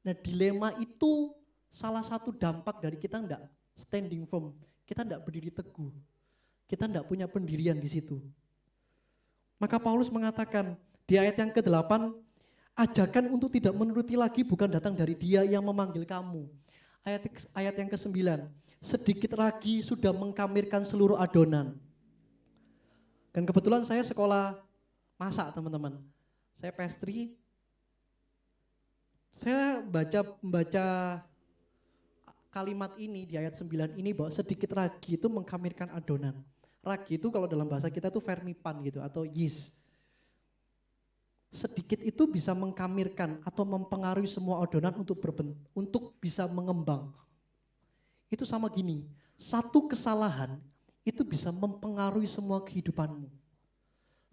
Nah, dilema itu salah satu dampak dari kita enggak standing firm, kita enggak berdiri teguh. Kita enggak punya pendirian di situ. Maka Paulus mengatakan di ayat yang ke-8, ajakan untuk tidak menuruti lagi bukan datang dari Dia yang memanggil kamu. Ayat yang ke-9, sedikit lagi sudah mengkamirkan seluruh adonan. Dan kebetulan saya sekolah masak, teman-teman. Saya pastry. Saya membaca kalimat ini di ayat 9 ini bahwa sedikit ragi itu mengkamirkan adonan. Ragi itu kalau dalam bahasa kita itu vermipan gitu atau yeast. Sedikit itu bisa mengkamirkan atau mempengaruhi semua adonan untuk bisa mengembang. Itu sama gini, satu kesalahan itu bisa mempengaruhi semua kehidupanmu.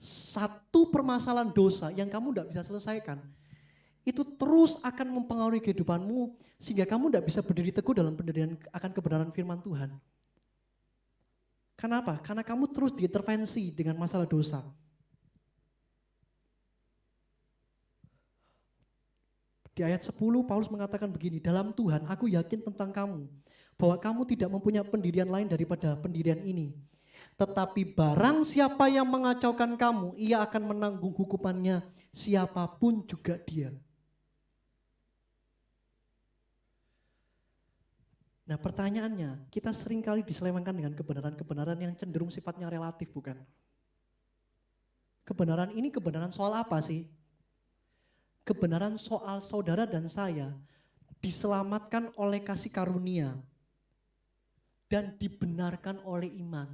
Satu permasalahan dosa yang kamu tidak bisa selesaikan, itu terus akan mempengaruhi kehidupanmu sehingga kamu tidak bisa berdiri teguh dalam pendirian akan kebenaran firman Tuhan. Kenapa? Karena kamu terus diintervensi dengan masalah dosa. Di ayat 10 Paulus mengatakan begini, dalam Tuhan aku yakin tentang kamu, bahwa kamu tidak mempunyai pendirian lain daripada pendirian ini. Tetapi barang siapa yang mengacaukan kamu, ia akan menanggung hukumannya, siapapun juga dia. Nah, pertanyaannya, kita seringkali diselewengkan dengan kebenaran-kebenaran yang cenderung sifatnya relatif, bukan? Kebenaran ini kebenaran soal apa sih? Kebenaran soal saudara dan saya diselamatkan oleh kasih karunia dan dibenarkan oleh iman.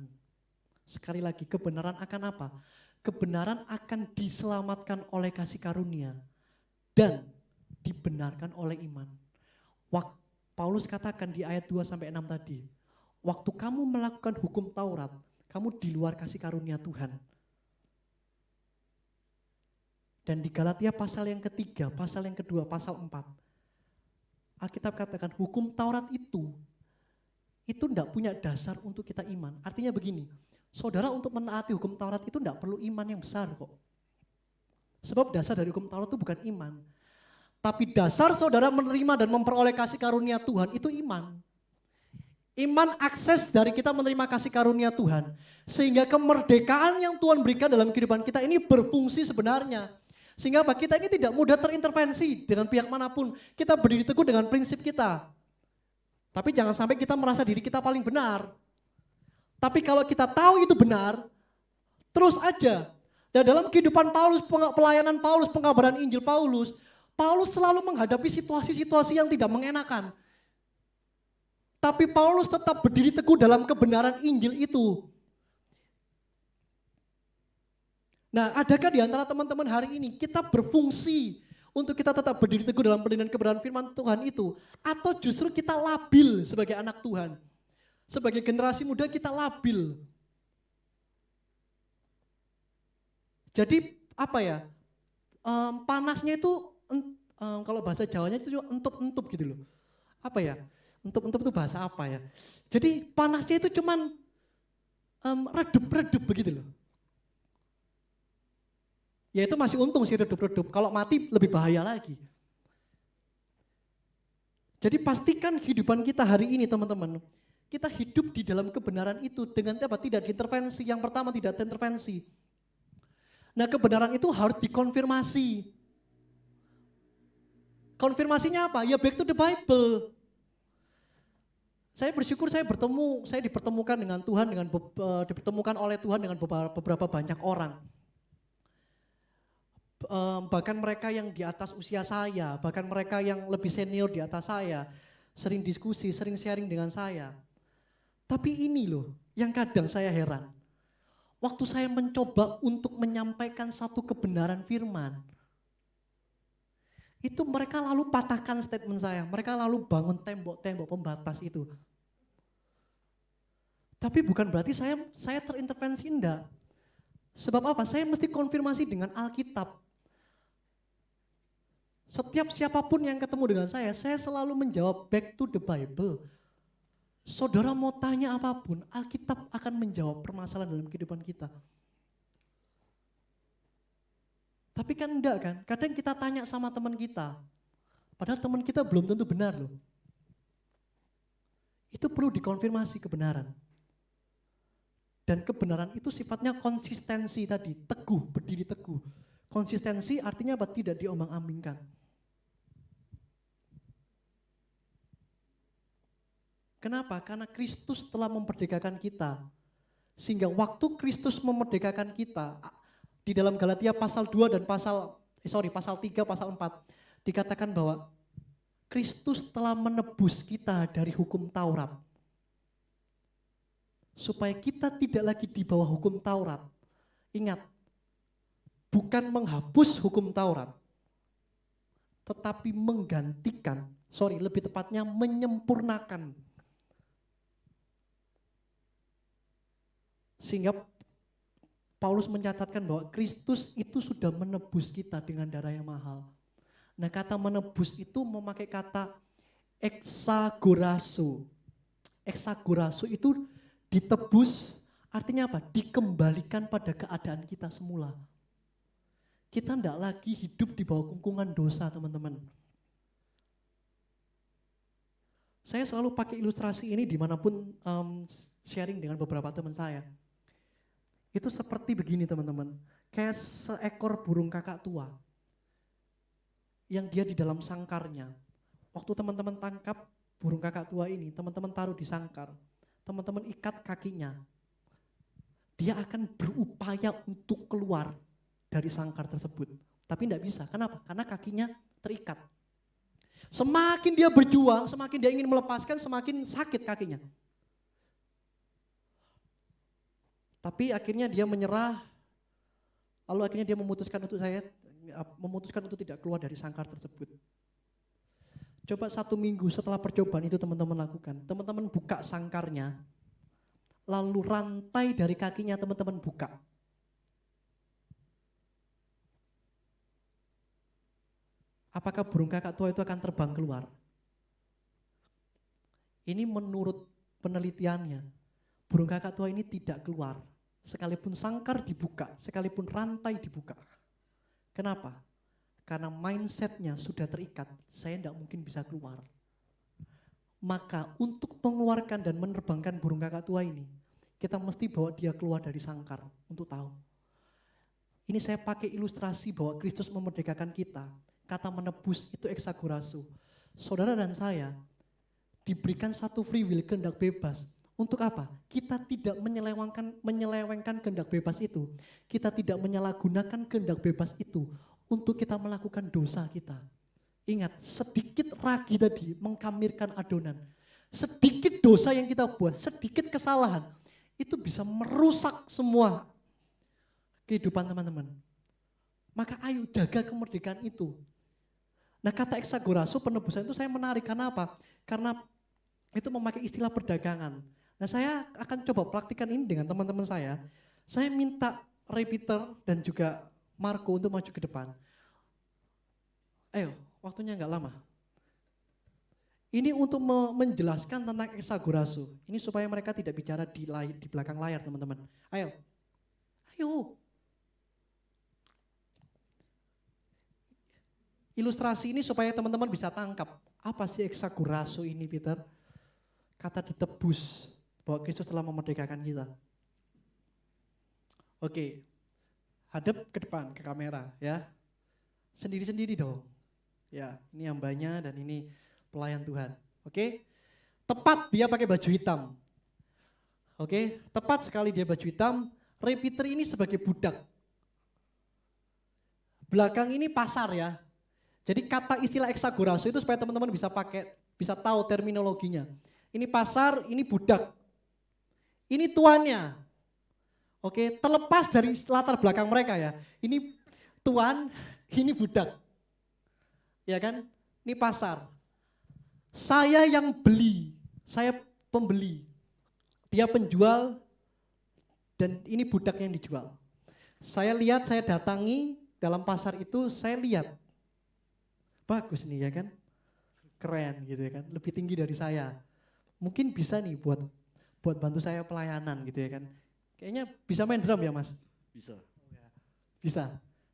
Sekali lagi, kebenaran akan apa? Kebenaran akan diselamatkan oleh kasih karunia dan dibenarkan oleh iman. Paulus katakan di ayat 2-6 tadi, waktu kamu melakukan hukum Taurat, kamu di luar kasih karunia Tuhan. Dan di Galatia pasal yang ketiga, pasal yang kedua, pasal 4. Alkitab katakan hukum Taurat itu tidak punya dasar untuk kita iman. Artinya begini, saudara untuk menaati hukum Taurat itu tidak perlu iman yang besar kok. Sebab dasar dari hukum Taurat itu bukan iman. Tapi dasar saudara menerima dan memperoleh kasih karunia Tuhan itu iman. Iman akses dari kita menerima kasih karunia Tuhan. Sehingga kemerdekaan yang Tuhan berikan dalam kehidupan kita ini berfungsi sebenarnya. Sehingga kita ini tidak mudah terintervensi dengan pihak manapun. Kita berdiri teguh dengan prinsip kita. Tapi jangan sampai kita merasa diri kita paling benar. Tapi kalau kita tahu itu benar, terus aja. Dan dalam kehidupan Paulus, pelayanan Paulus, pengabaran Injil Paulus selalu menghadapi situasi-situasi yang tidak mengenakan. Tapi Paulus tetap berdiri teguh dalam kebenaran Injil itu. Nah, adakah di antara teman-teman hari ini kita berfungsi untuk kita tetap berdiri teguh dalam pendirian kebenaran firman Tuhan itu? Atau justru kita labil sebagai anak Tuhan? Sebagai generasi muda kita labil. Jadi apa ya, panasnya itu, kalau bahasa Jawanya itu entup-entup gitu loh. Apa ya, entup-entup itu bahasa apa ya? Jadi panasnya itu cuman redup-redup begitu loh. Ya itu masih untung sih redup-redup, kalau mati lebih bahaya lagi. Jadi pastikan kehidupan kita hari ini teman-teman, kita hidup di dalam kebenaran itu dengan apa? Tidak diintervensi. Yang pertama tidak intervensi. Nah kebenaran itu harus dikonfirmasi. Konfirmasinya apa? Ya back to the Bible. Saya bersyukur saya dipertemukan dengan Tuhan, dipertemukan oleh Tuhan dengan beberapa banyak orang. Bahkan mereka yang di atas usia saya, bahkan mereka yang lebih senior di atas saya, sering diskusi, sering sharing dengan saya. Tapi ini loh yang kadang saya heran. Waktu saya mencoba untuk menyampaikan satu kebenaran firman, itu mereka lalu patahkan statement saya, mereka lalu bangun tembok-tembok pembatas itu. Tapi bukan berarti saya terintervensi, enggak. Sebab apa? Saya mesti konfirmasi dengan Alkitab. Setiap siapapun yang ketemu dengan saya selalu menjawab back to the Bible. Saudara mau tanya apapun, Alkitab akan menjawab permasalahan dalam kehidupan kita. Tapi kan enggak kan, kadang kita tanya sama teman kita, padahal teman kita belum tentu benar loh. Itu perlu dikonfirmasi kebenaran. Dan kebenaran itu sifatnya konsistensi tadi, teguh, berdiri teguh. Konsistensi artinya apa? Tidak diombang-ambingkan. Kenapa? Karena Kristus telah memperdekakan kita. Sehingga waktu Kristus memerdekakan kita, di dalam Galatia pasal 2 dan pasal 3, pasal 4, dikatakan bahwa Kristus telah menebus kita dari hukum Taurat. Supaya kita tidak lagi di bawah hukum Taurat. Ingat, bukan menghapus hukum Taurat, tetapi menggantikan, lebih tepatnya menyempurnakan. Sehingga Paulus mencatatkan bahwa Kristus itu sudah menebus kita dengan darah yang mahal. Nah kata menebus itu memakai kata exagorazo. Exagorazo itu ditebus, artinya apa? Dikembalikan pada keadaan kita semula. Kita tidak lagi hidup di bawah kungkungan dosa teman-teman. Saya selalu pakai ilustrasi ini dimanapun sharing dengan beberapa teman saya. Itu seperti begini teman-teman, kayak seekor burung kakak tua yang dia di dalam sangkarnya. Waktu teman-teman tangkap burung kakak tua ini, teman-teman taruh di sangkar, teman-teman ikat kakinya. Dia akan berupaya untuk keluar dari sangkar tersebut. Tapi tidak bisa, kenapa? Karena kakinya terikat. Semakin dia berjuang, semakin dia ingin melepaskan, semakin sakit kakinya. Tapi akhirnya dia menyerah, lalu akhirnya dia memutuskan untuk tidak keluar dari sangkar tersebut. Coba 1 minggu setelah percobaan itu teman-teman lakukan, teman-teman buka sangkarnya, lalu rantai dari kakinya teman-teman buka. apakah burung kakak tua itu akan terbang keluar? Ini menurut penelitiannya, burung kakak tua ini tidak keluar. Sekalipun sangkar dibuka, sekalipun rantai dibuka. Kenapa? Karena mindsetnya sudah terikat, saya tidak mungkin bisa keluar. Maka untuk mengeluarkan dan menerbangkan burung kakak tua ini, kita mesti bawa dia keluar dari sangkar untuk tahu. Ini saya pakai ilustrasi bahwa Kristus memerdekakan kita. Kata menebus itu exagorazo. Saudara dan saya diberikan satu free will, kehendak bebas. Untuk apa? Kita tidak menyelewengkan kehendak bebas itu. Kita tidak menyalahgunakan kehendak bebas itu untuk kita melakukan dosa kita. Ingat, sedikit ragi tadi mengkamirkan adonan. Sedikit dosa yang kita buat, sedikit kesalahan, itu bisa merusak semua kehidupan teman-teman. Maka ayo jaga kemerdekaan itu. Nah, kata exagorazo, penebusan itu saya menarik. Karena apa? Karena itu memakai istilah perdagangan. Nah, saya akan coba praktikkan ini dengan teman-teman saya. Saya minta Ray Peter dan juga Marco untuk maju ke depan. Ayo, waktunya nggak lama. Ini untuk menjelaskan tentang exagorazo. Ini supaya mereka tidak bicara di belakang layar, teman-teman. Ayo. Ayo. Ilustrasi ini supaya teman-teman bisa tangkap. Apa sih exagorazo ini, Peter? Kata ditebus, bahwa Kristus telah memerdekakan kita. Oke, hadap ke depan, ke kamera ya. Sendiri-sendiri dong. Ya, ini hambanya dan ini pelayan Tuhan. Oke, tepat dia pakai baju hitam. Oke, tepat sekali dia baju hitam. Ray Peter ini sebagai budak. Belakang ini pasar ya. Jadi kata istilah exagorazo itu supaya teman-teman bisa pakai, bisa tahu terminologinya. Ini pasar, ini budak. Ini tuannya. Oke, terlepas dari latar belakang mereka ya. Ini tuan, ini budak. Ya kan? Ini pasar. Saya yang beli, saya pembeli. Dia penjual dan ini budak yang dijual. Saya lihat, saya datangi dalam pasar itu, saya lihat. Bagus nih ya kan? Keren gitu ya kan? Lebih tinggi dari saya. Mungkin bisa nih buat bantu saya pelayanan gitu ya kan? Kayaknya bisa main drum ya Mas? Bisa. Bisa.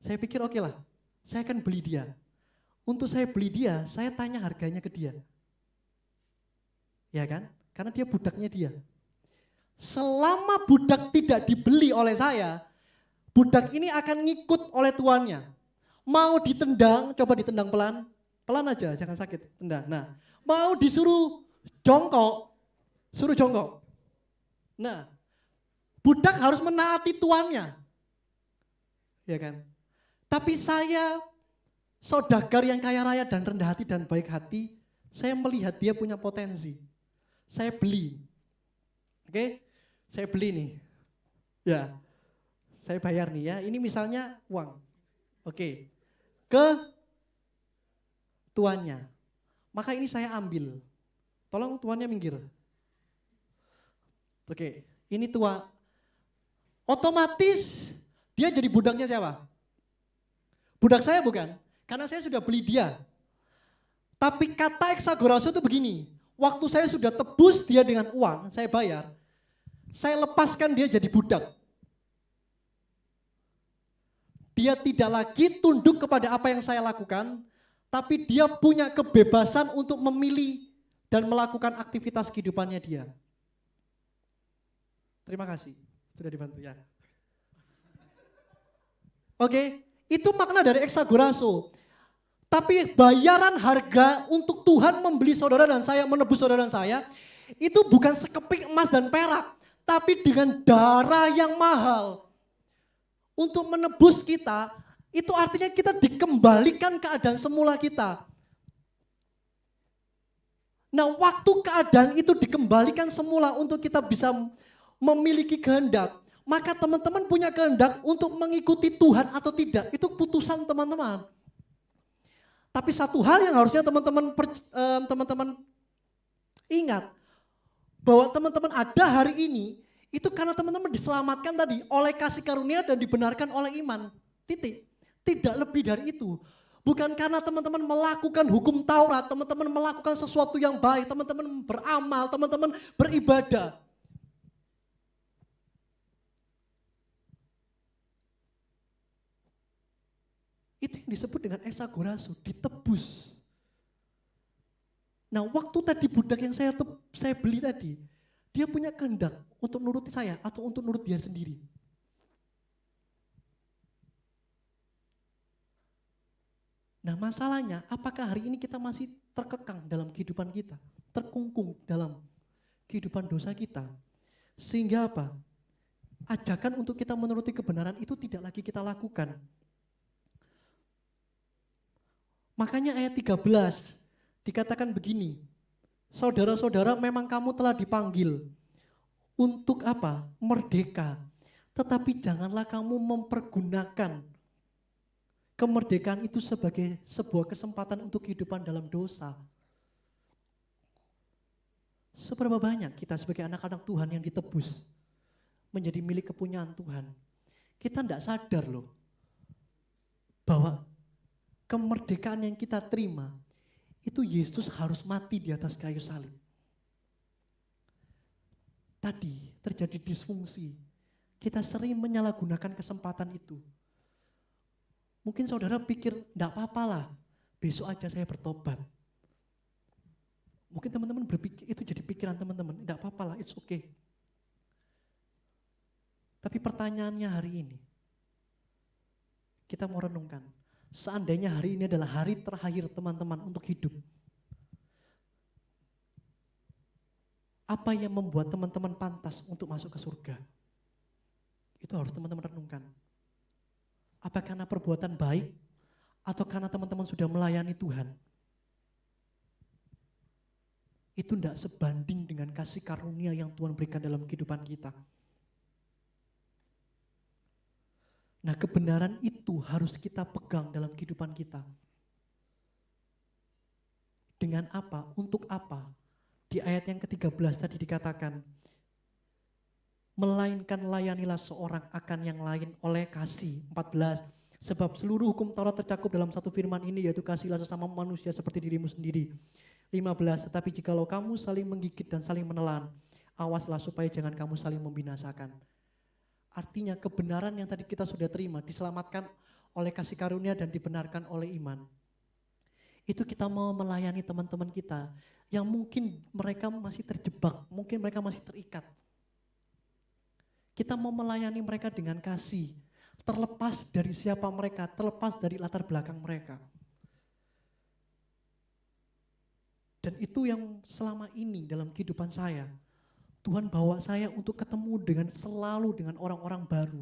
Saya pikir oke lah, saya akan beli dia. Untuk saya beli dia, saya tanya harganya ke dia. Ya kan? Karena dia budaknya dia. Selama budak tidak dibeli oleh saya, budak ini akan ngikut oleh tuannya. Mau ditendang, coba ditendang pelan. Pelan aja, jangan sakit, tendang. Nah, mau disuruh jongkok, suruh jongkok. Nah, budak harus menaati tuannya. Ya kan? Tapi saya, saudagar yang kaya raya dan rendah hati dan baik hati, saya melihat dia punya potensi. Saya beli. Oke? Saya beli nih. Ya. Saya bayar nih ya. Ini misalnya uang. Oke. Ke tuannya. Maka ini saya ambil. Tolong tuannya minggir. Oke. Ini tua. Otomatis dia jadi budaknya siapa? Budak saya bukan? Karena saya sudah beli dia. Tapi kata exagorazo itu begini. Waktu saya sudah tebus dia dengan uang, saya bayar. Saya lepaskan dia jadi budak. Dia tidak lagi tunduk kepada apa yang saya lakukan, tapi dia punya kebebasan untuk memilih dan melakukan aktivitas kehidupannya dia. Terima kasih, sudah dibantu ya. Oke, itu makna dari exagorazo. Tapi bayaran harga untuk Tuhan membeli saudara dan saya, menebus saudara dan saya, itu bukan sekeping emas dan perak, tapi dengan darah yang mahal. Untuk menebus kita, itu artinya kita dikembalikan keadaan semula kita. Nah, waktu keadaan itu dikembalikan semula untuk kita bisa memiliki kehendak, maka teman-teman punya kehendak untuk mengikuti Tuhan atau tidak, itu putusan teman-teman. Tapi satu hal yang harusnya teman-teman ingat, bahwa teman-teman ada hari ini, itu karena teman-teman diselamatkan tadi oleh kasih karunia dan dibenarkan oleh iman. Titik. Tidak lebih dari itu. Bukan karena teman-teman melakukan hukum Taurat, teman-teman melakukan sesuatu yang baik, teman-teman beramal, teman-teman beribadah. Itu yang disebut dengan exagorazo, ditebus. Nah, waktu tadi budak yang saya beli tadi, dia punya kehendak untuk nuruti saya atau untuk nurut dia sendiri. Nah, masalahnya apakah hari ini kita masih terkekang dalam kehidupan kita, terkungkung dalam kehidupan dosa kita, sehingga apa? Ajakan untuk kita menuruti kebenaran itu tidak lagi kita lakukan. Makanya ayat 13 dikatakan begini, saudara-saudara, memang kamu telah dipanggil untuk apa? Merdeka. Tetapi janganlah kamu mempergunakan kemerdekaan itu sebagai sebuah kesempatan untuk kehidupan dalam dosa. Seberapa banyak kita sebagai anak-anak Tuhan yang ditebus menjadi milik kepunyaan Tuhan. Kita tidak sadar loh bahwa kemerdekaan yang kita terima itu Yesus harus mati di atas kayu salib. Tadi terjadi disfungsi. Kita sering menyalahgunakan kesempatan itu. Mungkin saudara pikir, enggak apa-apalah, besok aja saya bertobat. Mungkin teman-teman berpikir, itu jadi pikiran teman-teman, enggak apa-apalah, it's okay. Tapi pertanyaannya hari ini, kita mau renungkan, seandainya hari ini adalah hari terakhir teman-teman untuk hidup, apa yang membuat teman-teman pantas untuk masuk ke surga? Itu harus teman-teman renungkan. Apa karena perbuatan baik atau karena teman-teman sudah melayani Tuhan? Itu tidak sebanding dengan kasih karunia yang Tuhan berikan dalam kehidupan kita. Nah, kebenaran itu harus kita pegang dalam kehidupan kita. Dengan apa? Untuk apa? Di ayat yang ke-13 tadi dikatakan, melainkan layanilah seorang akan yang lain oleh kasih. 14. Sebab seluruh hukum Taurat tercakup dalam satu firman ini, yaitu kasihlah sesama manusia seperti dirimu sendiri. 15. Tetapi jikalau kamu saling menggigit dan saling menelan, awaslah supaya jangan kamu saling membinasakan. Artinya kebenaran yang tadi kita sudah terima, diselamatkan oleh kasih karunia dan dibenarkan oleh iman. Itu kita mau melayani teman-teman kita yang mungkin mereka masih terjebak, mungkin mereka masih terikat. Kita mau melayani mereka dengan kasih, terlepas dari siapa mereka, terlepas dari latar belakang mereka. Dan itu yang selama ini dalam kehidupan saya, Tuhan bawa saya untuk ketemu selalu dengan orang-orang baru,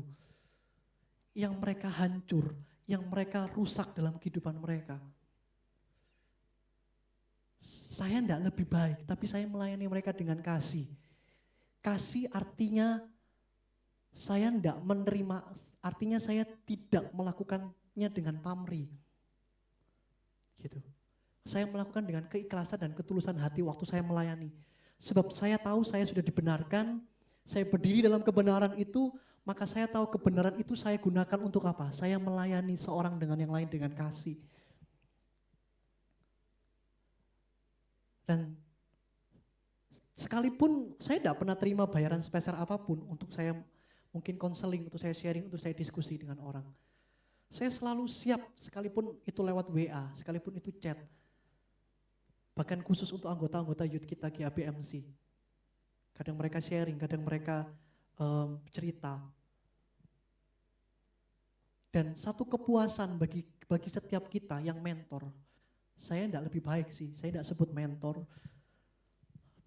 yang mereka hancur, yang mereka rusak dalam kehidupan mereka. Saya tidak lebih baik, tapi saya melayani mereka dengan kasih. Kasih artinya saya tidak menerima, artinya saya tidak melakukannya dengan pamrih. Gitu. Saya melakukan dengan keikhlasan dan ketulusan hati waktu saya melayani. Sebab saya tahu saya sudah dibenarkan, saya berdiri dalam kebenaran itu, maka saya tahu kebenaran itu saya gunakan untuk apa? Saya melayani seorang dengan yang lain dengan kasih. Dan sekalipun saya tidak pernah terima bayaran spesial apapun untuk saya mungkin konseling, untuk saya sharing, untuk saya diskusi dengan orang. Saya selalu siap, sekalipun itu lewat WA, sekalipun itu chat. Bahkan khusus untuk anggota-anggota youth kita GABMC. Kadang mereka sharing, kadang mereka cerita. Dan satu kepuasan bagi setiap kita yang mentor. Saya tidak lebih baik sih, saya tidak sebut mentor.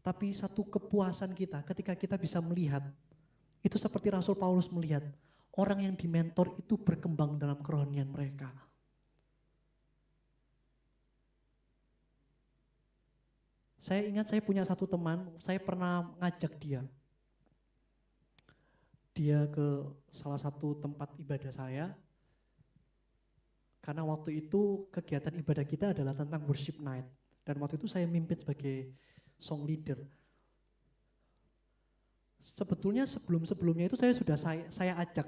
Tapi satu kepuasan kita ketika kita bisa melihat, itu seperti Rasul Paulus melihat, orang yang dimentor itu berkembang dalam kerohanian mereka. Saya ingat saya punya satu teman, saya pernah ngajak dia ke salah satu tempat ibadah saya, karena waktu itu kegiatan ibadah kita adalah tentang worship night, dan waktu itu saya mimpin sebagai song leader. Sebetulnya sebelumnya itu saya ajak.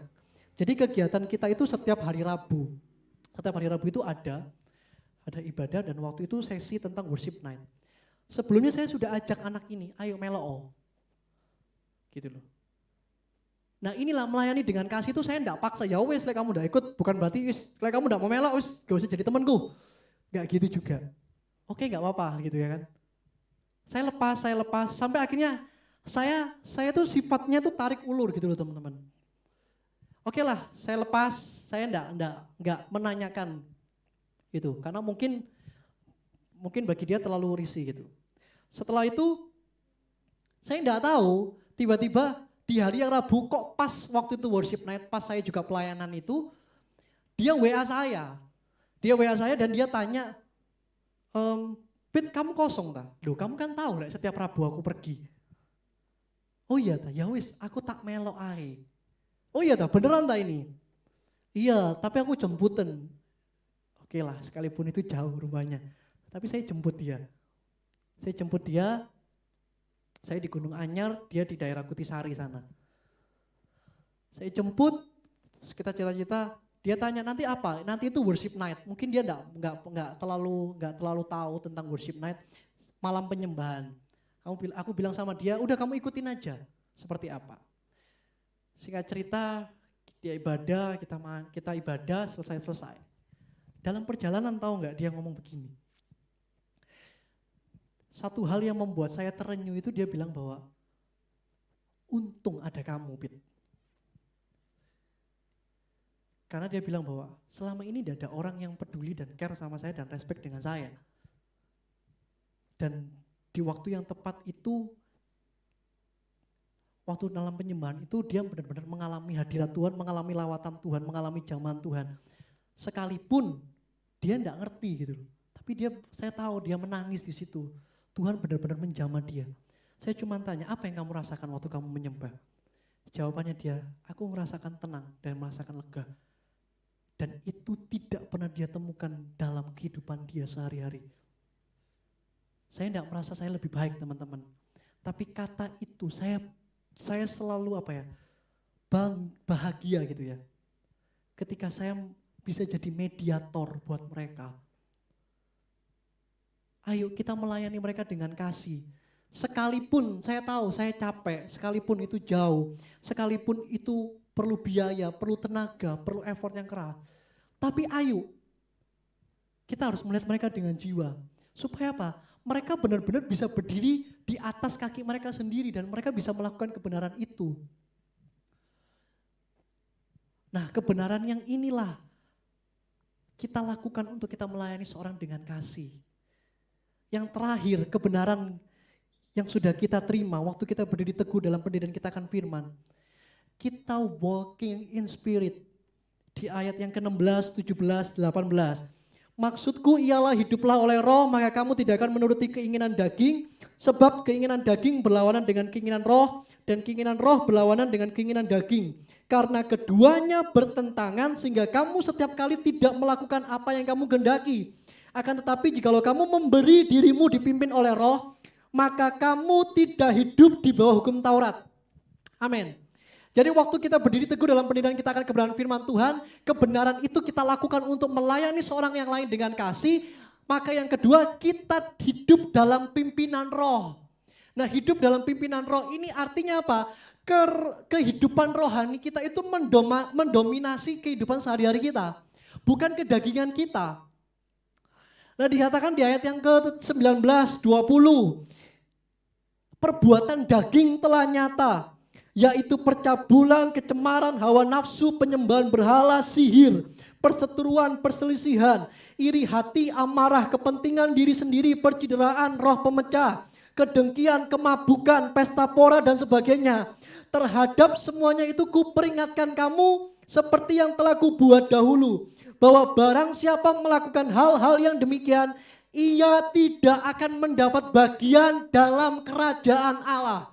Jadi kegiatan kita itu setiap hari Rabu. Setiap hari Rabu itu ada, Ada ibadah dan waktu itu sesi tentang worship night. Sebelumnya saya sudah ajak anak ini, ayo meloo. Gitu loh. Nah inilah melayani dengan kasih itu saya enggak paksa, ya wes kamu udah ikut, bukan berarti kamu enggak mau melok, wes gak usah jadi temanku. Enggak gitu juga. Oke enggak apa-apa gitu ya kan. Saya lepas, sampai akhirnya saya tuh sifatnya tuh tarik ulur gitu loh teman-teman. Oke lah, saya lepas, saya enggak menanyakan gitu, karena mungkin bagi dia terlalu risih gitu. Setelah itu, saya enggak tahu, tiba-tiba di hari yang Rabu kok pas waktu itu worship night, pas saya juga pelayanan itu, dia WA saya. Dia WA saya dan dia tanya, Pit kamu kosong tak? Loh kamu kan tahu lah setiap Rabu aku pergi. Oh iya tak, ya wis aku tak melok ae. Oh iya tak, beneran tak ini? Iya, tapi aku jemputan. Oke lah, sekalipun itu jauh rumahnya. Tapi saya jemput dia. Saya di Gunung Anyar, dia di daerah Kutisari sana. Saya jemput, kita cita-cita, dia tanya nanti apa? Nanti itu worship night. Mungkin dia enggak terlalu tahu tentang worship night, malam penyembahan. Aku bilang sama dia, udah kamu ikutin aja. Seperti apa? Singkat cerita, dia ibadah, kita ibadah, selesai. Dalam perjalanan tahu nggak dia ngomong begini. Satu hal yang membuat saya terenyuh itu dia bilang bahwa untung ada kamu, Pit. Karena dia bilang bahwa selama ini tidak ada orang yang peduli dan care sama saya dan respect dengan saya. Dan di waktu yang tepat itu, waktu dalam penyembahan itu dia benar-benar mengalami hadirat Tuhan, mengalami lawatan Tuhan, mengalami jaman Tuhan. Sekalipun dia enggak ngerti gitu loh. Tapi saya tahu dia menangis di situ. Tuhan benar-benar menjamah dia. Saya cuma tanya, apa yang kamu rasakan waktu kamu menyembah? Jawabannya dia, aku merasakan tenang dan merasakan lega. Dan itu tidak pernah dia temukan dalam kehidupan dia sehari-hari. Saya enggak merasa saya lebih baik teman-teman. Tapi kata itu saya selalu bahagia gitu ya. Ketika saya bisa jadi mediator buat mereka. Ayo kita melayani mereka dengan kasih. Sekalipun saya tahu saya capek, sekalipun itu jauh, sekalipun itu perlu biaya, perlu tenaga, perlu effort yang keras. Tapi ayo, kita harus melihat mereka dengan jiwa. Supaya apa? Mereka benar-benar bisa berdiri di atas kaki mereka sendiri dan mereka bisa melakukan kebenaran itu. Nah, kebenaran yang inilah kita lakukan untuk kita melayani seorang dengan kasih. Yang terakhir, kebenaran yang sudah kita terima waktu kita berdiri teguh dalam pendirian kita akan firman. Kita walking in spirit. Di ayat yang ke-16, 17, 18. Maksudku ialah hiduplah oleh roh, maka kamu tidak akan menuruti keinginan daging, sebab keinginan daging berlawanan dengan keinginan roh, dan keinginan roh berlawanan dengan keinginan daging. Karena keduanya bertentangan sehingga kamu setiap kali tidak melakukan apa yang kamu kehendaki. Akan tetapi jikalau kamu memberi dirimu dipimpin oleh roh, maka kamu tidak hidup di bawah hukum Taurat. Amin. Jadi waktu kita berdiri teguh dalam pendirian kita akan kebenaran firman Tuhan, kebenaran itu kita lakukan untuk melayani seorang yang lain dengan kasih. Maka yang kedua, kita hidup dalam pimpinan roh. Nah, hidup dalam pimpinan roh ini artinya apa? Kehidupan rohani kita itu mendominasi kehidupan sehari-hari kita. Bukan kedagingan kita. Nah, dikatakan di ayat yang ke-19, 20. Perbuatan daging telah nyata, yaitu percabulan, kecemaran, hawa nafsu, penyembahan berhala, sihir, perseteruan, perselisihan, iri hati, amarah, kepentingan diri sendiri, percideraan, roh pemecah, kedengkian, kemabukan, pesta pora dan sebagainya. Terhadap semuanya itu kuperingatkan kamu seperti yang telah kubuat dahulu, bahwa barang siapa melakukan hal-hal yang demikian, ia tidak akan mendapat bagian dalam kerajaan Allah.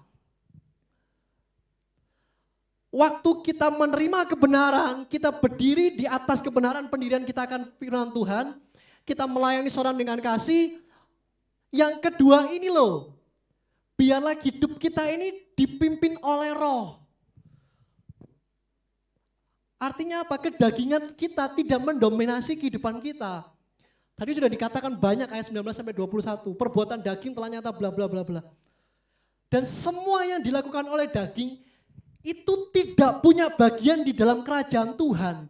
Waktu kita menerima kebenaran, kita berdiri di atas kebenaran pendirian kita akan firman Tuhan, kita melayani seorang dengan kasih. Yang kedua ini loh, biarlah hidup kita ini dipimpin oleh roh. Artinya apa? Kedagingan kita tidak mendominasi kehidupan kita. Tadi sudah dikatakan banyak ayat 19 sampai 21. Perbuatan daging telah nyata bla bla bla bla. Dan semua yang dilakukan oleh daging itu tidak punya bagian di dalam kerajaan Tuhan.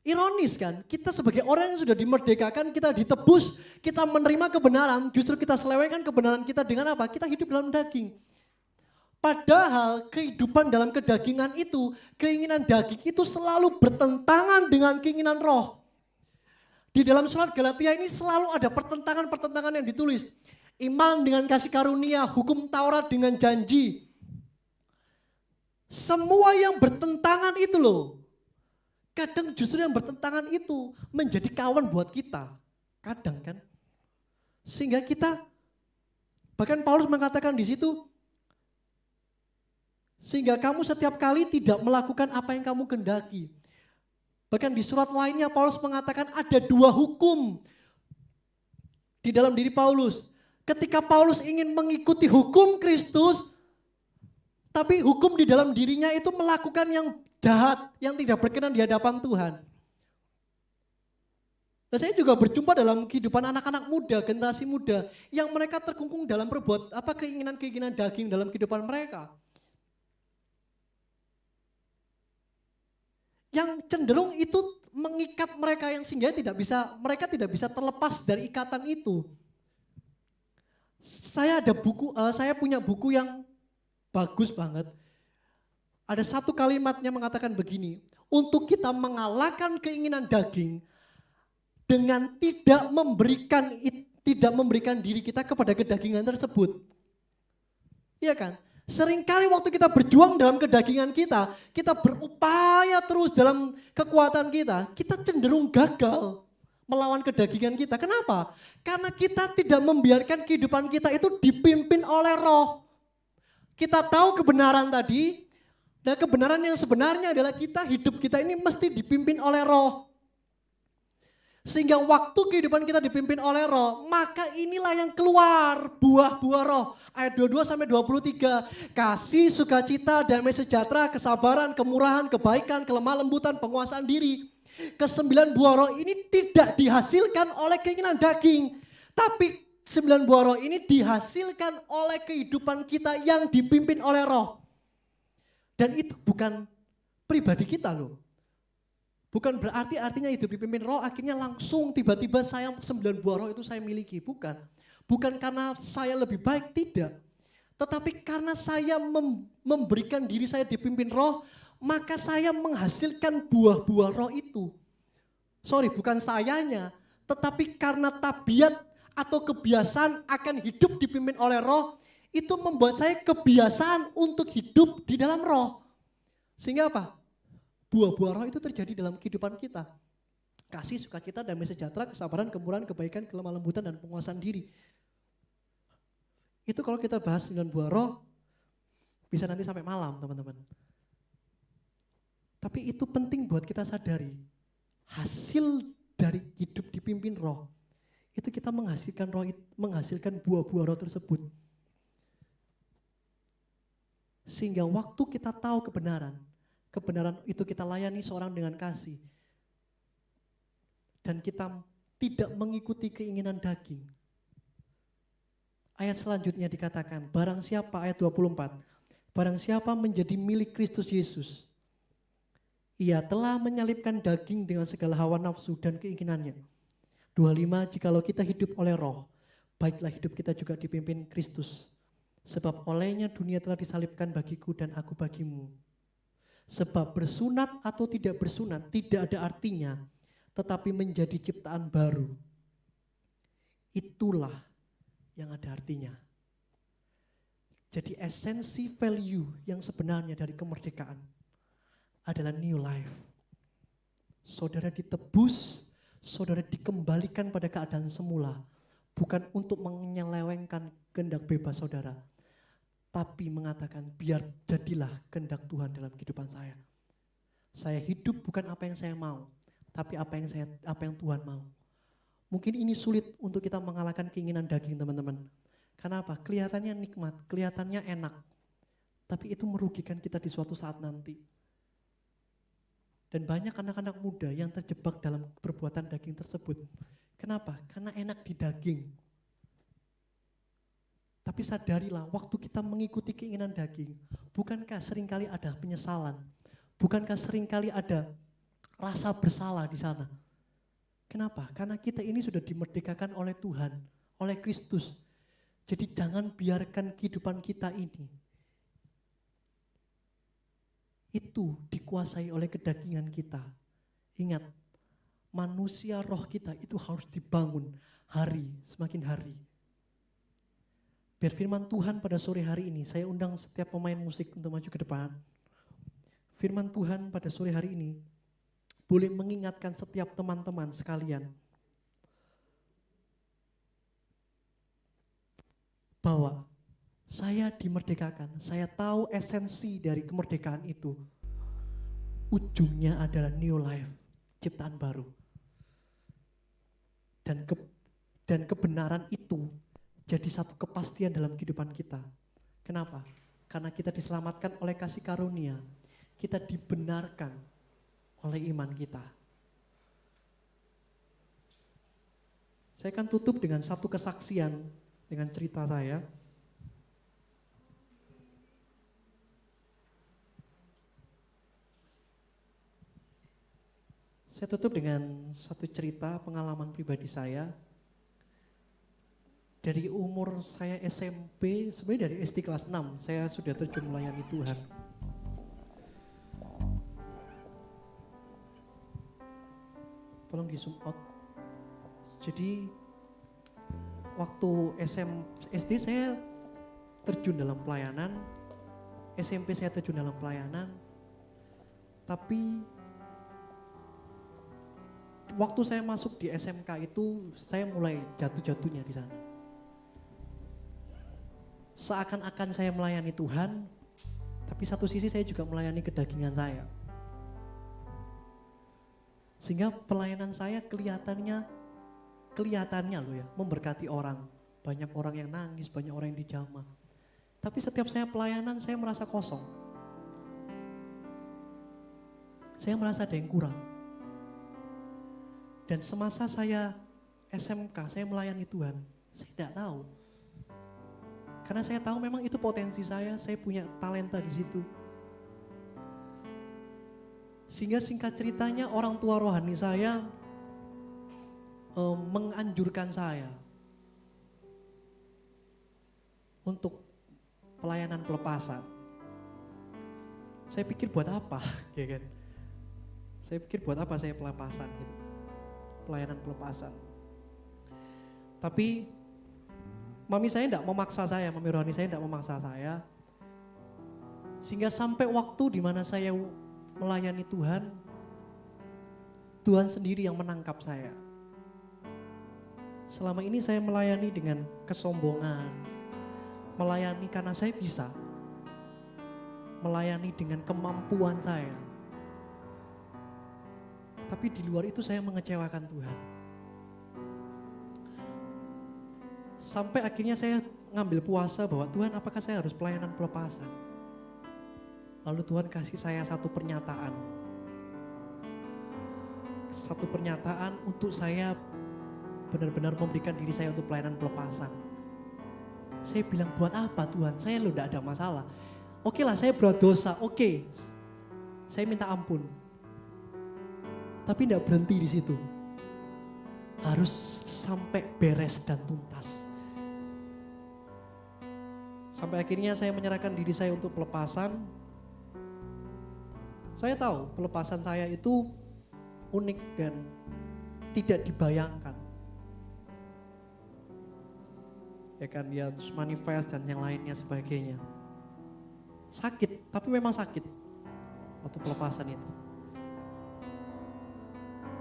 Ironis kan, kita sebagai orang yang sudah dimerdekakan, kita ditebus, kita menerima kebenaran, justru kita selewengkan kebenaran kita dengan apa? Kita hidup dalam daging. Padahal kehidupan dalam kedagingan itu, keinginan daging itu selalu bertentangan dengan keinginan roh. Di dalam surat Galatia ini selalu ada pertentangan-pertentangan yang ditulis. Iman dengan kasih karunia, hukum Taurat dengan janji. Semua yang bertentangan itu loh. Kadang justru yang bertentangan itu menjadi kawan buat kita. Kadang kan. Sehingga kita, bahkan Paulus mengatakan di situ, sehingga kamu setiap kali tidak melakukan apa yang kamu kehendaki. Bahkan di surat lainnya Paulus mengatakan ada dua hukum di dalam diri Paulus. Ketika Paulus ingin mengikuti hukum Kristus, tapi hukum di dalam dirinya itu melakukan yang jahat, yang tidak berkenan di hadapan Tuhan. Dan saya juga berjumpa dalam kehidupan anak-anak muda, generasi muda, yang mereka terkungkung dalam keinginan-keinginan daging dalam kehidupan mereka. Yang cenderung itu mengikat mereka yang sehingga mereka tidak bisa terlepas dari ikatan itu. Saya punya buku yang bagus banget. Ada satu kalimatnya mengatakan begini, untuk kita mengalahkan keinginan daging dengan tidak memberikan diri kita kepada kedagingan tersebut. Iya kan? Seringkali waktu kita berjuang dalam kedagingan kita berupaya terus dalam kekuatan kita cenderung gagal melawan kedagingan kita. Kenapa? Karena kita tidak membiarkan kehidupan kita itu dipimpin oleh roh. Kita tahu kebenaran tadi, dan kebenaran yang sebenarnya adalah hidup kita ini mesti dipimpin oleh roh. Sehingga waktu kehidupan kita dipimpin oleh roh, maka inilah yang keluar buah-buah roh. Ayat 22 sampai 23, kasih, sukacita, damai sejahtera, kesabaran, kemurahan, kebaikan, kelemah lembutan, penguasaan diri. Kesembilan buah roh ini tidak dihasilkan oleh keinginan daging, tapi 9 buah roh ini dihasilkan oleh kehidupan kita yang dipimpin oleh roh. Dan itu bukan pribadi kita loh. Bukan berarti artinya hidup dipimpin roh akhirnya langsung tiba-tiba saya 9 buah roh itu saya miliki. Bukan. Bukan karena saya lebih baik, tidak. Tetapi karena saya memberikan diri saya dipimpin roh, maka saya menghasilkan buah-buah roh itu. Bukan sayanya, tetapi karena tabiat atau kebiasaan akan hidup dipimpin oleh roh, itu membuat saya kebiasaan untuk hidup di dalam roh. Sehingga apa? Buah-buah roh itu terjadi dalam kehidupan kita. Kasih, sukacita, damai sejahtera, kesabaran, kemurahan, kebaikan, kelemah lembutan, dan penguasaan diri. Itu kalau kita bahas 9 buah roh, bisa nanti sampai malam teman-teman. Tapi itu penting buat kita sadari. Hasil dari hidup dipimpin roh, itu kita menghasilkan buah-buah roh tersebut. Sehingga waktu kita tahu kebenaran itu kita layani seorang dengan kasih. Dan kita tidak mengikuti keinginan daging. Ayat selanjutnya dikatakan, barang siapa, ayat 24, barang siapa menjadi milik Kristus Yesus, ia telah menyalibkan daging dengan segala hawa nafsu dan keinginannya. 25, jikalau kita hidup oleh roh, baiklah hidup kita juga dipimpin Kristus. Sebab olehnya dunia telah disalibkan bagiku dan aku bagimu. Sebab bersunat atau tidak bersunat tidak ada artinya, tetapi menjadi ciptaan baru. Itulah yang ada artinya. Jadi esensi value yang sebenarnya dari kemerdekaan adalah new life. Saudara ditebus, saudara dikembalikan pada keadaan semula. Bukan untuk menyelewengkan kehendak bebas saudara, tapi mengatakan biar jadilah kehendak Tuhan dalam kehidupan saya. Saya hidup bukan apa yang saya mau, tapi apa yang Tuhan mau. Mungkin ini sulit untuk kita mengalahkan keinginan daging teman-teman. Kenapa? Kelihatannya nikmat, kelihatannya enak, tapi itu merugikan kita di suatu saat nanti. Dan banyak anak-anak muda yang terjebak dalam perbuatan daging tersebut. Kenapa? Karena enak di daging. Tapi sadarilah, waktu kita mengikuti keinginan daging, bukankah seringkali ada penyesalan? Bukankah seringkali ada rasa bersalah di sana? Kenapa? Karena kita ini sudah dimerdekakan oleh Tuhan, oleh Kristus. Jadi jangan biarkan kehidupan kita ini itu dikuasai oleh kedagingan kita. Ingat, manusia roh kita itu harus dibangun semakin hari. Biar firman Tuhan pada sore hari ini, saya undang setiap pemain musik untuk maju ke depan. Firman Tuhan pada sore hari ini boleh mengingatkan setiap teman-teman sekalian bahwa saya dimerdekakan, saya tahu esensi dari kemerdekaan itu. Ujungnya adalah new life, ciptaan baru. Dan kebenaran itu jadi satu kepastian dalam kehidupan kita. Kenapa? Karena kita diselamatkan oleh kasih karunia. Kita dibenarkan oleh iman kita. Saya akan tutup dengan satu kesaksian dengan cerita saya. Saya tutup dengan satu cerita pengalaman pribadi saya. Dari umur saya SMP, sebenarnya dari SD kelas 6, saya sudah terjun melayani Tuhan. Tolong di zoom out. Jadi waktu SD saya terjun dalam pelayanan, SMP saya terjun dalam pelayanan, tapi waktu saya masuk di SMK itu saya mulai jatuh-jatuhnya di sana. Seakan-akan saya melayani Tuhan, tapi satu sisi saya juga melayani kedagingan saya. Sehingga pelayanan saya kelihatannya loh ya, memberkati orang. Banyak orang yang nangis, banyak orang yang dijamah. Tapi setiap saya pelayanan saya merasa kosong. Saya merasa ada yang kurang. Dan semasa saya SMK, saya melayani Tuhan, saya tidak tahu. Karena saya tahu memang itu potensi saya punya talenta di situ. Sehingga singkat ceritanya orang tua rohani saya menganjurkan saya untuk pelayanan pelepasan. Saya pikir buat apa, ya kan? Saya pikir buat apa saya pelepasan gitu. Pelayanan pelepasan. Tapi mami saya tidak memaksa saya, mami rohani saya tidak memaksa saya. Sehingga sampai waktu di mana saya melayani Tuhan, Tuhan sendiri yang menangkap saya. Selama ini saya melayani dengan kesombongan, melayani karena saya bisa, melayani dengan kemampuan saya. Tapi di luar itu saya mengecewakan Tuhan. Sampai akhirnya saya ngambil puasa bahwa Tuhan, apakah saya harus pelayanan pelepasan? Lalu Tuhan kasih saya satu pernyataan. Satu pernyataan untuk saya benar-benar memberikan diri saya untuk pelayanan pelepasan. Saya bilang, buat apa Tuhan? Saya lo tidak ada masalah. Oke lah, saya berdosa, oke. Saya minta ampun. Tapi tidak berhenti di situ. Harus sampai beres dan tuntas. Sampai akhirnya saya menyerahkan diri saya untuk pelepasan. Saya tahu pelepasan saya itu unik dan tidak dibayangkan. Ya kan, dia terus manifest dan yang lainnya sebagainya. Sakit, tapi memang sakit waktu pelepasan itu.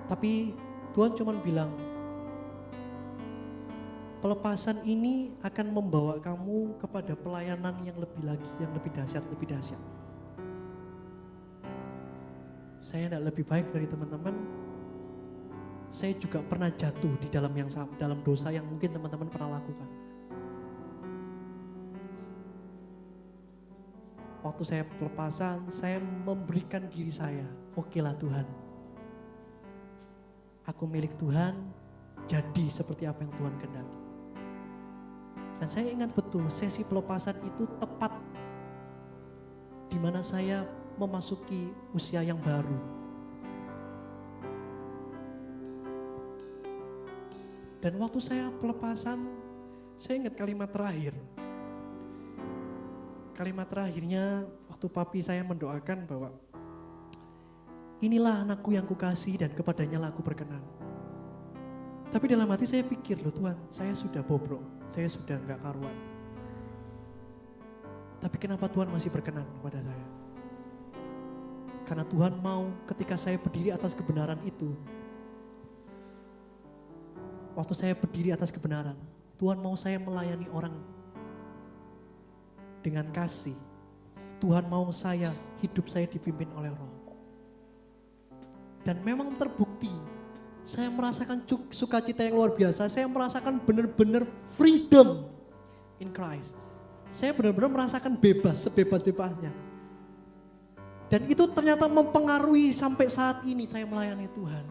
Tapi Tuhan cuma bilang, pelepasan ini akan membawa kamu kepada pelayanan yang lebih lagi, yang lebih dahsyat, lebih dahsyat. Saya tidak lebih baik dari teman-teman. Saya juga pernah jatuh di dalam yang sama, dalam dosa yang mungkin teman-teman pernah lakukan. waktu saya pelepasan, saya memberikan diri saya. Oke lah Tuhan, aku milik Tuhan, jadi seperti apa yang Tuhan kehendaki. Dan saya ingat betul sesi pelepasan itu tepat di mana saya memasuki usia yang baru. Dan waktu saya pelepasan, saya ingat kalimat terakhir. Kalimat terakhirnya waktu papi saya mendoakan bahwa inilah anakku yang kukasih dan kepadanya lah aku berkenan. Tapi dalam hati saya pikir, loh Tuhan, saya sudah bobrok, saya sudah enggak karuan. Tapi kenapa Tuhan masih berkenan kepada saya? Karena Tuhan mau ketika saya berdiri atas kebenaran itu, waktu saya berdiri atas kebenaran, Tuhan mau saya melayani orang dengan kasih. Tuhan mau hidup saya dipimpin oleh Roh. Dan memang terbukti, saya merasakan sukacita yang luar biasa. Saya merasakan benar-benar freedom in Christ. Saya benar-benar merasakan bebas, sebebas-bebasnya. Dan itu ternyata mempengaruhi sampai saat ini saya melayani Tuhan.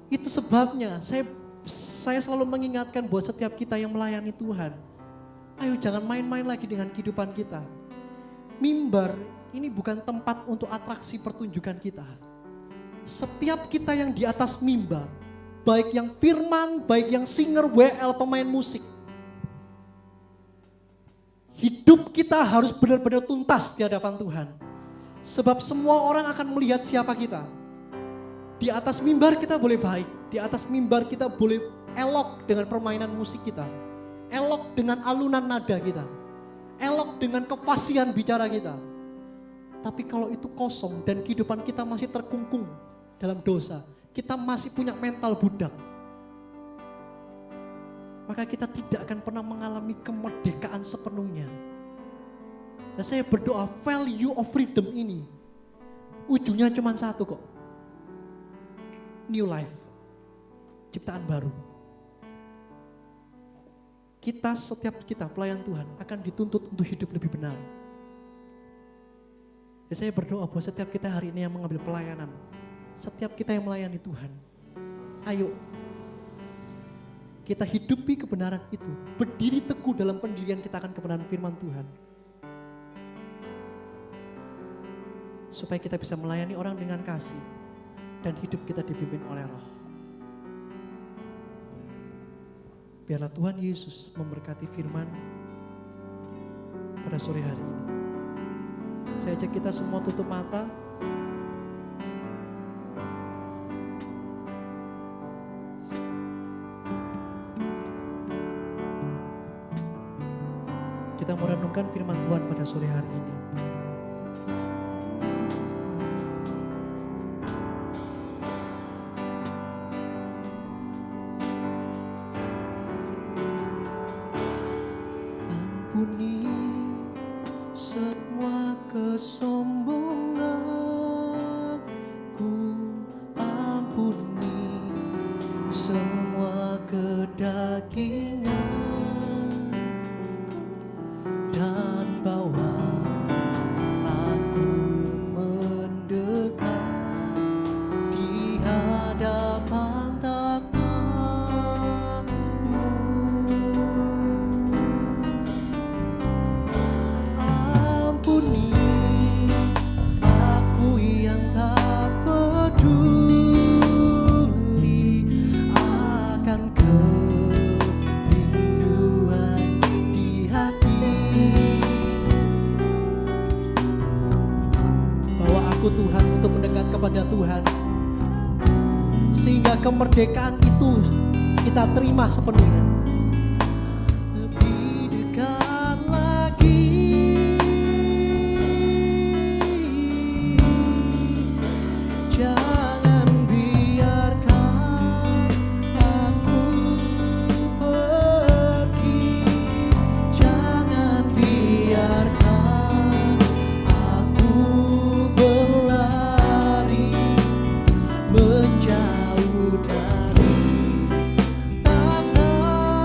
Itu sebabnya saya selalu mengingatkan buat setiap kita yang melayani Tuhan, ayo jangan main-main lagi dengan kehidupan kita. Mimbar ini bukan tempat untuk atraksi pertunjukan kita. Setiap kita yang di atas mimbar, baik yang firman, baik yang singer, WL, pemain musik, hidup kita harus benar-benar tuntas di hadapan Tuhan. Sebab semua orang akan melihat siapa kita. Di atas mimbar kita boleh baik, di atas mimbar kita boleh elok dengan permainan musik kita, elok dengan alunan nada kita, elok dengan kefasihan bicara kita. Tapi kalau itu kosong dan kehidupan kita masih terkungkung dalam dosa, kita masih punya mental budak, maka kita tidak akan pernah mengalami kemerdekaan sepenuhnya. Dan saya berdoa value of freedom ini ujungnya cuma satu kok, new life, ciptaan baru. Setiap kita pelayan Tuhan akan dituntut untuk hidup lebih benar. Dan saya berdoa bahwa setiap kita hari ini yang mengambil pelayanan, setiap kita yang melayani Tuhan, ayo kita hidupi kebenaran itu, berdiri teguh dalam pendirian kita akan kebenaran firman Tuhan, supaya kita bisa melayani orang dengan kasih dan hidup kita dipimpin oleh Roh. Biarlah Tuhan Yesus memberkati firman pada sore hari ini. Saya ajak kita semua tutup mata. Kita mau renungkan firman Tuhan pada sore hari ini. Ampuni semua kesombonganku, ampuni semua kedagingan, dan bawa aku mendekat di hadapan takhta-Mu. Ampuni aku yang tak peduli akan kerinduan di hati. Bawa aku Tuhan untuk mendekat kepada Tuhan, sehingga kemerdekaan itu kita terima sepenuhnya. Lebih dekat lagi, jangan biarkan aku pergi, jangan biarkan aku berlari menjauh dari takhta-Mu.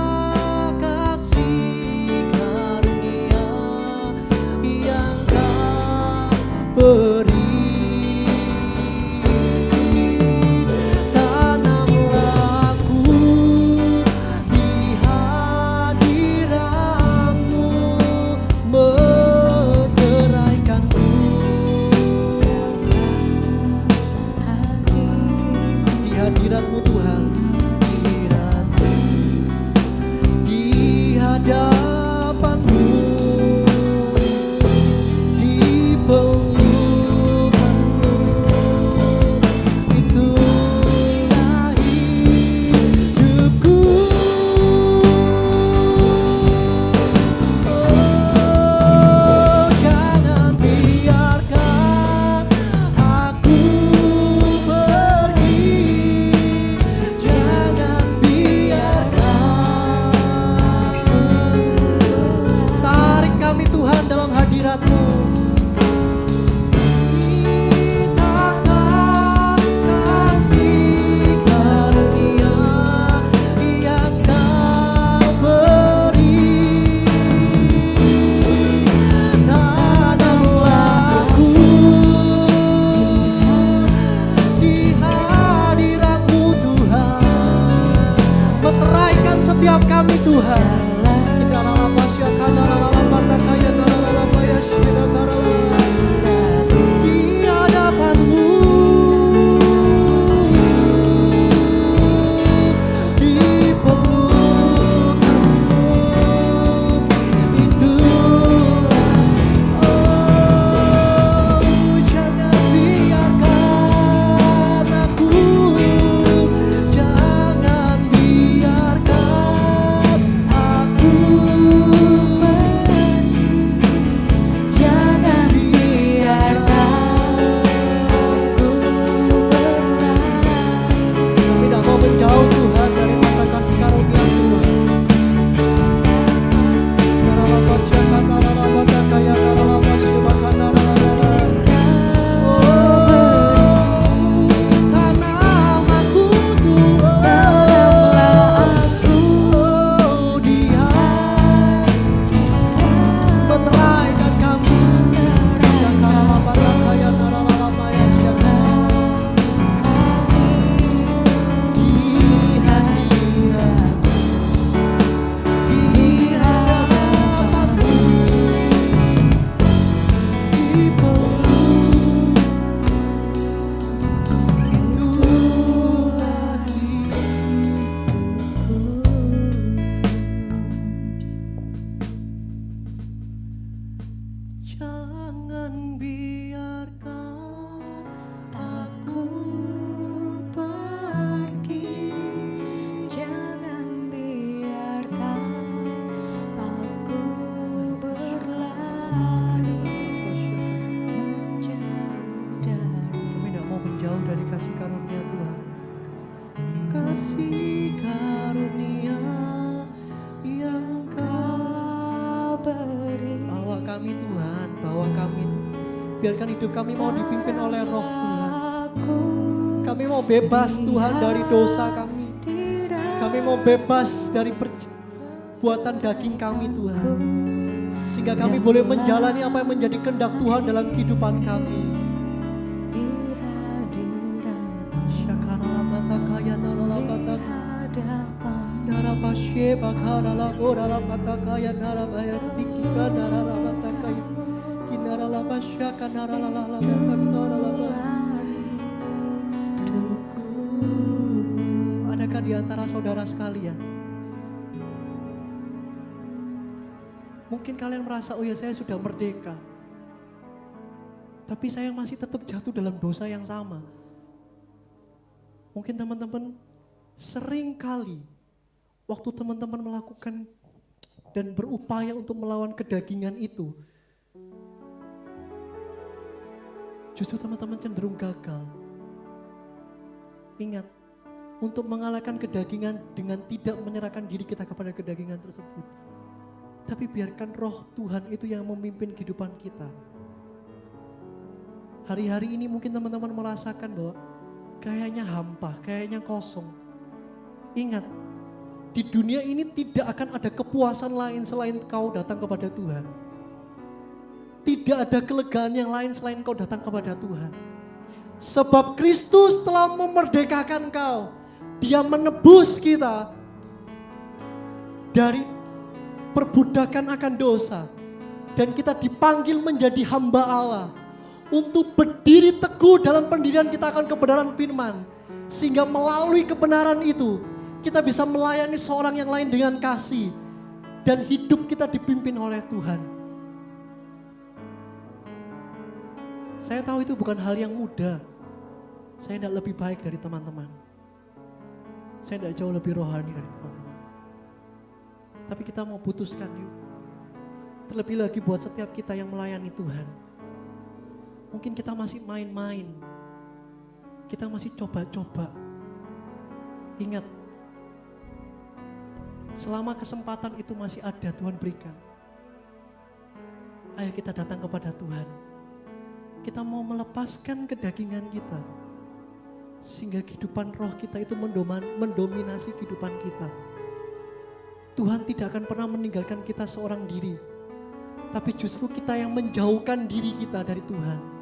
Jangan biarkan Aku pergi, jangan biarkan aku berlari menjauh dari kami tidak mau menjauh dari kasih karunia Tuhan. Kasih karunia yang Kau beri. bawa kami Tuhan, bawa kami. Biarkan hidup kami mau dipimpin oleh Roh Tuhan. Aku Kami mau bebas Tuhan dari dosa kami. tidak Kami mau bebas dari perbuatan daging kami Tuhan. Sehingga kami boleh menjalani apa yang menjadi kehendak Tuhan dalam kehidupan kami. di hadirat, Syakara batakaya nalala di batak. hadapan. Narabashe bakarala gorala batakaya narabaya sikika narala batakaya. Kinarala basyaka narala lala batak narala batak. Adakah di antara saudara sekalian? Mungkin kalian merasa, oh ya saya sudah merdeka. Tapi saya masih tetap jatuh dalam dosa yang sama. Mungkin teman-teman sering kali waktu teman-teman melakukan dan berupaya untuk melawan kedagingan itu, justru teman-teman cenderung gagal. Ingat, untuk mengalahkan kedagingan dengan tidak menyerahkan diri kita kepada kedagingan tersebut. Tapi biarkan Roh Tuhan itu yang memimpin kehidupan kita. Hari-hari ini mungkin teman-teman merasakan bahwa kayaknya hampa, kayaknya kosong. Ingat, di dunia ini tidak akan ada kepuasan lain selain kau datang kepada Tuhan. Tidak ada kelegaan yang lain selain kau datang kepada Tuhan. Sebab Kristus telah memerdekakan kau. Dia menebus kita dari perbudakan akan dosa. Dan kita dipanggil menjadi hamba Allah. Untuk berdiri teguh dalam pendirian kita akan kebenaran firman. Sehingga melalui kebenaran itu, kita bisa melayani seorang yang lain dengan kasih. Dan hidup kita dipimpin oleh Tuhan. Saya tahu itu bukan hal yang mudah. Saya tidak lebih baik dari teman-teman. Saya tidak jauh lebih rohani dari teman-teman. Tapi kita mau putuskan yuk. Terlebih lagi buat setiap kita yang melayani Tuhan. Mungkin kita masih main-main. Kita masih coba-coba. Ingat, selama kesempatan itu masih ada Tuhan berikan. Ayo kita datang kepada Tuhan. Kita mau melepaskan kedagingan kita. Sehingga kehidupan roh kita itu mendominasi kehidupan kita. Tuhan tidak akan pernah meninggalkan kita seorang diri. Tapi justru kita yang menjauhkan diri kita dari Tuhan.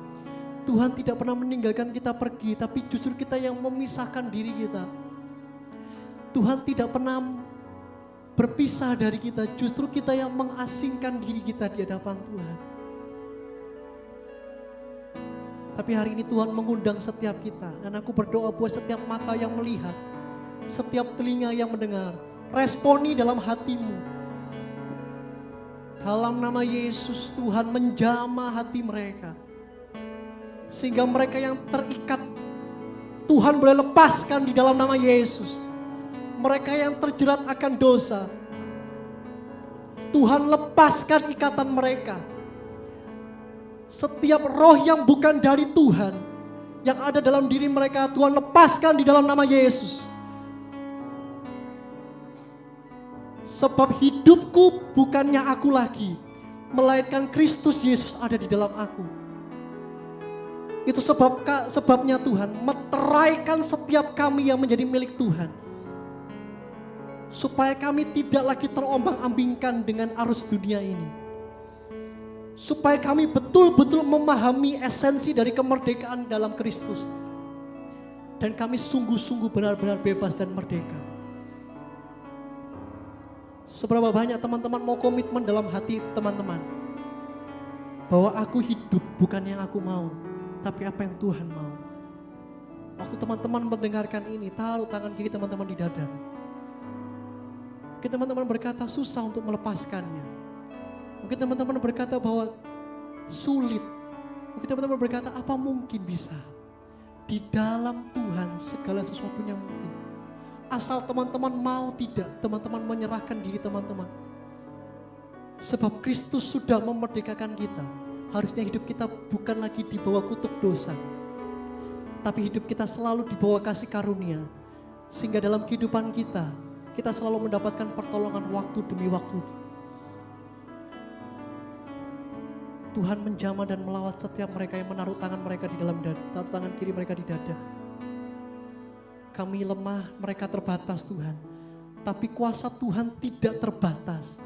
Tuhan tidak pernah meninggalkan kita pergi, tapi justru kita yang memisahkan diri kita. Tuhan tidak pernah berpisah dari kita, justru kita yang mengasingkan diri kita di hadapan Tuhan. Tapi hari ini Tuhan mengundang setiap kita. Dan aku berdoa buat setiap mata yang melihat, setiap telinga yang mendengar, responi dalam hatimu. Dalam nama Yesus, Tuhan menjamah hati mereka. Sehingga mereka yang terikat, Tuhan boleh lepaskan di dalam nama Yesus. Mereka yang terjerat akan dosa, Tuhan lepaskan ikatan mereka. Setiap roh yang bukan dari Tuhan, yang ada dalam diri mereka, Tuhan lepaskan di dalam nama Yesus. Sebab hidupku bukannya aku lagi, melainkan Kristus Yesus ada di dalam aku. Itu sebabnya Tuhan meteraikan setiap kami yang menjadi milik Tuhan. Supaya kami tidak lagi terombang-ambingkan dengan arus dunia ini. Supaya kami betul-betul memahami esensi dari kemerdekaan dalam Kristus. Dan kami sungguh-sungguh benar-benar bebas dan merdeka. Seberapa banyak teman-teman mau komitmen dalam hati teman-teman. Bahwa aku hidup bukan yang aku mau, tapi apa yang Tuhan mau. Waktu teman-teman mendengarkan ini, taruh tangan kiri teman-teman di dada. Mungkin teman-teman berkata susah untuk melepaskannya. Mungkin teman-teman berkata bahwa sulit. Mungkin teman-teman berkata, apa mungkin bisa? Di dalam Tuhan segala sesuatunya mungkin. Asal teman-teman mau tidak, teman-teman menyerahkan diri teman-teman. Sebab Kristus sudah memerdekakan kita. Harusnya hidup kita bukan lagi di bawah kutuk dosa, tapi hidup kita selalu di bawah kasih karunia. Sehingga dalam kehidupan kita, kita selalu mendapatkan pertolongan waktu demi waktu. Tuhan menjamah dan melawat setiap mereka yang menaruh tangan mereka di dalam dada, taruh tangan kiri mereka di dada. Kami lemah, mereka terbatas Tuhan. Tapi kuasa Tuhan tidak terbatas.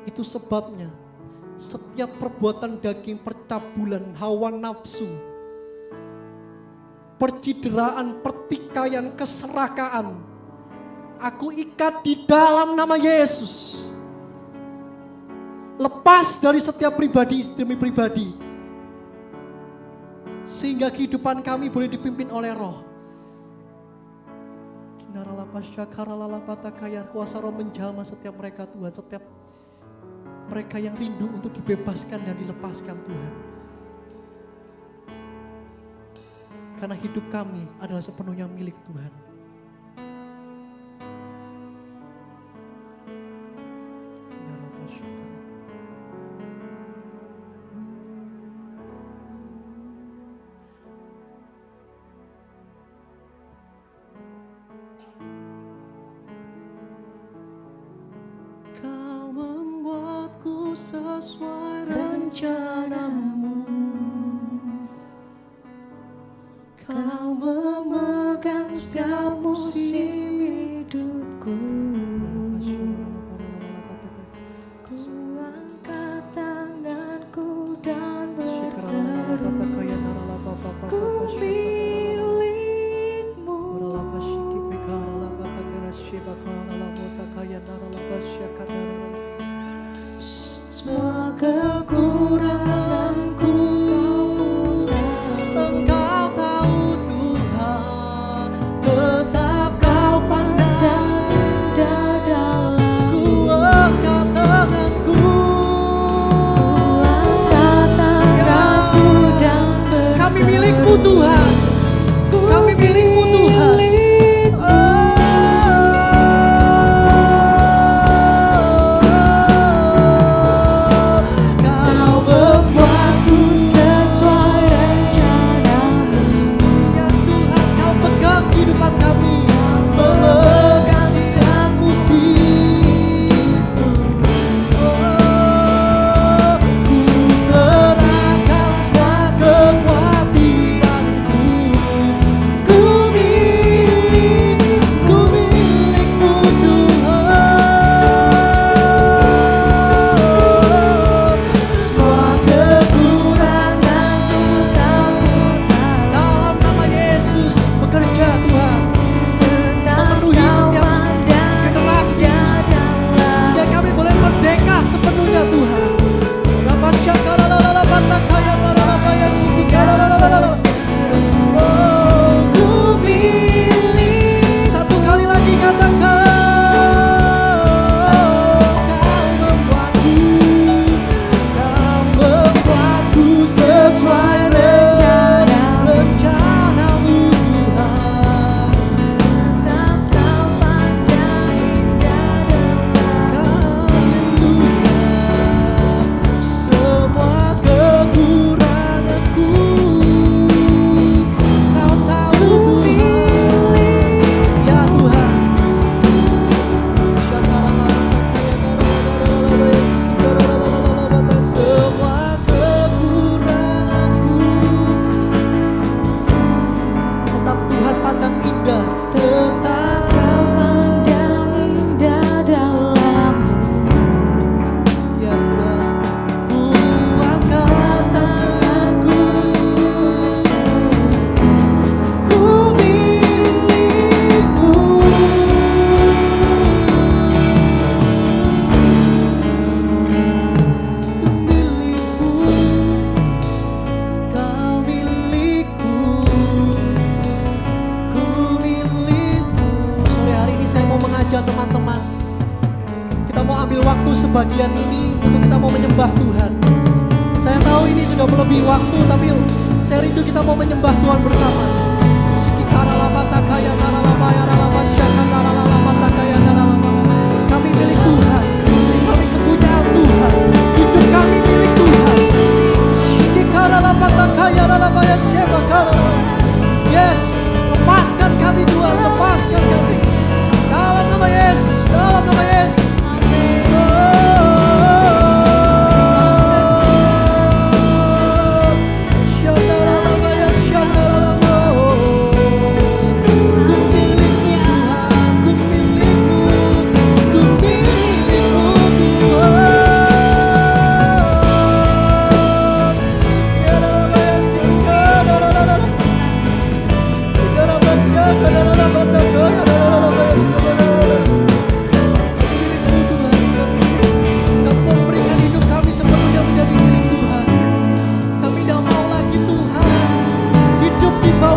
Itu sebabnya setiap perbuatan daging, percabulan, hawa nafsu, percideraan, pertikaian, keserakaan, aku ikat di dalam nama Yesus. Lepas dari setiap pribadi demi pribadi, sehingga kehidupan kami boleh dipimpin oleh Roh. Kuasa Roh menjamah setiap mereka Tuhan, setiap mereka yang rindu untuk dibebaskan dan dilepaskan Tuhan. Karena hidup kami adalah sepenuhnya milik Tuhan. Kau membuatku sesuai rencanamu. Kau memegang setiap musim hidupku. Ku angkat tanganku dan berseru, ku milikmu. Semua kekuranganku kau tahu. Engkau tahu Tuhan, tetap kau pandang indah dalamku. Angkat tanganku, ku angkat tanganku dan berseru, kami milikmu Tuhan, kami milikmu Tuhan. Kau waktu sebagian ini untuk kita mau menyembah Tuhan. Saya tahu ini sudah melebihi waktu, tapi saya rindu kita mau menyembah Tuhan bersama. Kami milik Tuhan, kami kepunyaan Tuhan, hidup kami milik Tuhan. Yes, lepaskan kami Tuhan, lepaskan kami. Dalam nama Yesus, dalam nama Yesus.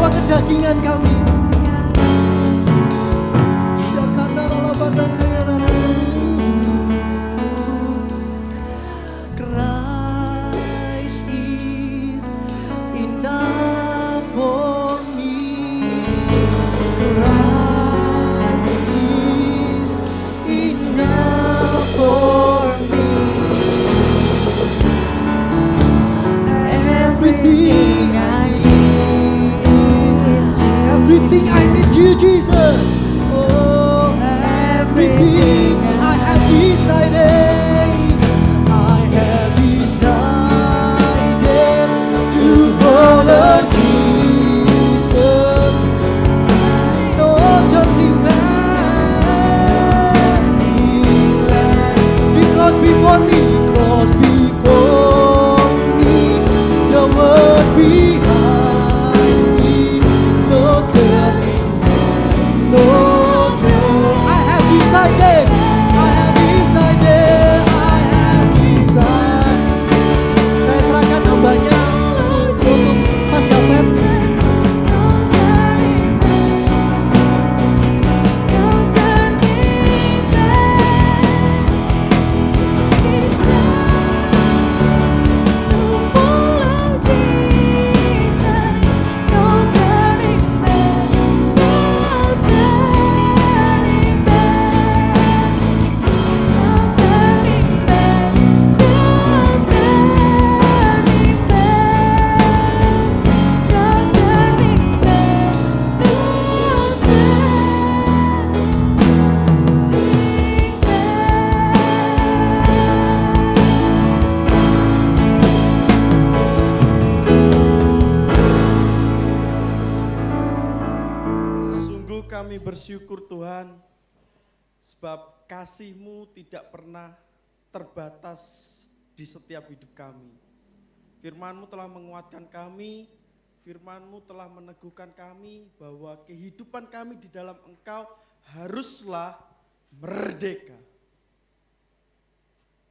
Kedagingan kami. Christ is enough for me. Christ is enough for me. Everything I need you, Jesus. Oh, everything I have decided. I have decided to follow Jesus. No turning back. Because before me, the word behind me. I have decided. Saya serahkan hambanya untuk Mas David. Kami bersyukur Tuhan, sebab kasih-Mu tidak pernah terbatas di setiap hidup kami. Firman-Mu telah menguatkan kami, Firman-Mu telah meneguhkan kami bahwa kehidupan kami di dalam Engkau haruslah merdeka.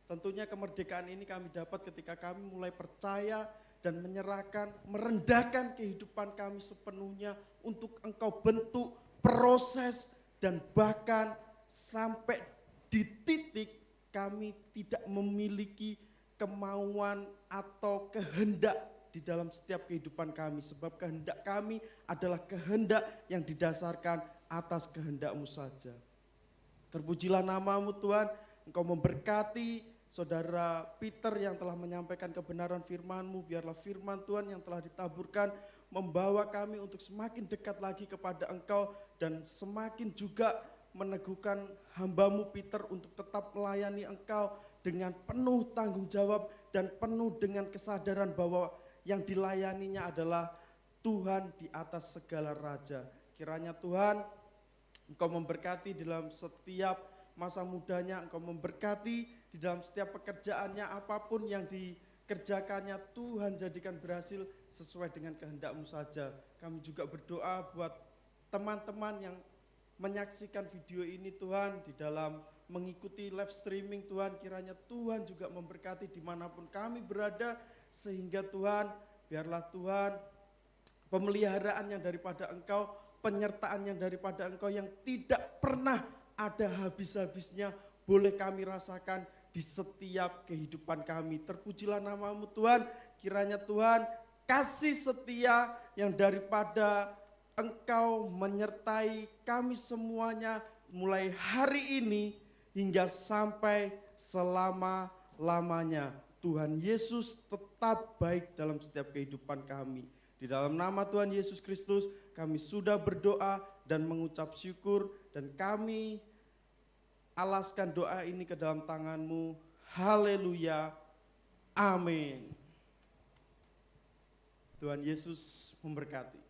Tentunya kemerdekaan ini kami dapat ketika kami mulai percaya dan menyerahkan, merendahkan kehidupan kami sepenuhnya untuk Engkau bentuk, proses, dan bahkan sampai di titik kami tidak memiliki kemauan atau kehendak di dalam setiap kehidupan kami. Sebab kehendak kami adalah kehendak yang didasarkan atas kehendak-Mu saja. Terpujilah nama-Mu Tuhan, Engkau memberkati Saudara Peter yang telah menyampaikan kebenaran firman-Mu. Biarlah firman Tuhan yang telah ditaburkan membawa kami untuk semakin dekat lagi kepada Engkau dan semakin juga meneguhkan hamba-Mu Peter untuk tetap melayani Engkau dengan penuh tanggung jawab dan penuh dengan kesadaran bahwa yang dilayaninya adalah Tuhan di atas segala raja. Kiranya Tuhan Engkau memberkati dalam setiap masa mudanya, Engkau memberkati di dalam setiap pekerjaannya, apapun yang dikerjakannya Tuhan jadikan berhasil sesuai dengan kehendak-Mu saja. Kami juga berdoa buat teman-teman yang menyaksikan video ini Tuhan, di dalam mengikuti live streaming Tuhan, kiranya Tuhan juga memberkati dimanapun kami berada, sehingga Tuhan, biarlah Tuhan pemeliharaan yang daripada Engkau, penyertaan yang daripada Engkau yang tidak pernah ada habis-habisnya boleh kami rasakan di setiap kehidupan kami. Terpujilah nama-Mu Tuhan, kiranya Tuhan kasih setia yang daripada Engkau menyertai kami semuanya mulai hari ini hingga sampai selama-lamanya. Tuhan Yesus tetap baik dalam setiap kehidupan kami. Di dalam nama Tuhan Yesus Kristus kami sudah berdoa dan mengucap syukur, dan kami alaskan doa ini ke dalam tangan-Mu. Haleluya. Amin. Tuhan Yesus memberkati.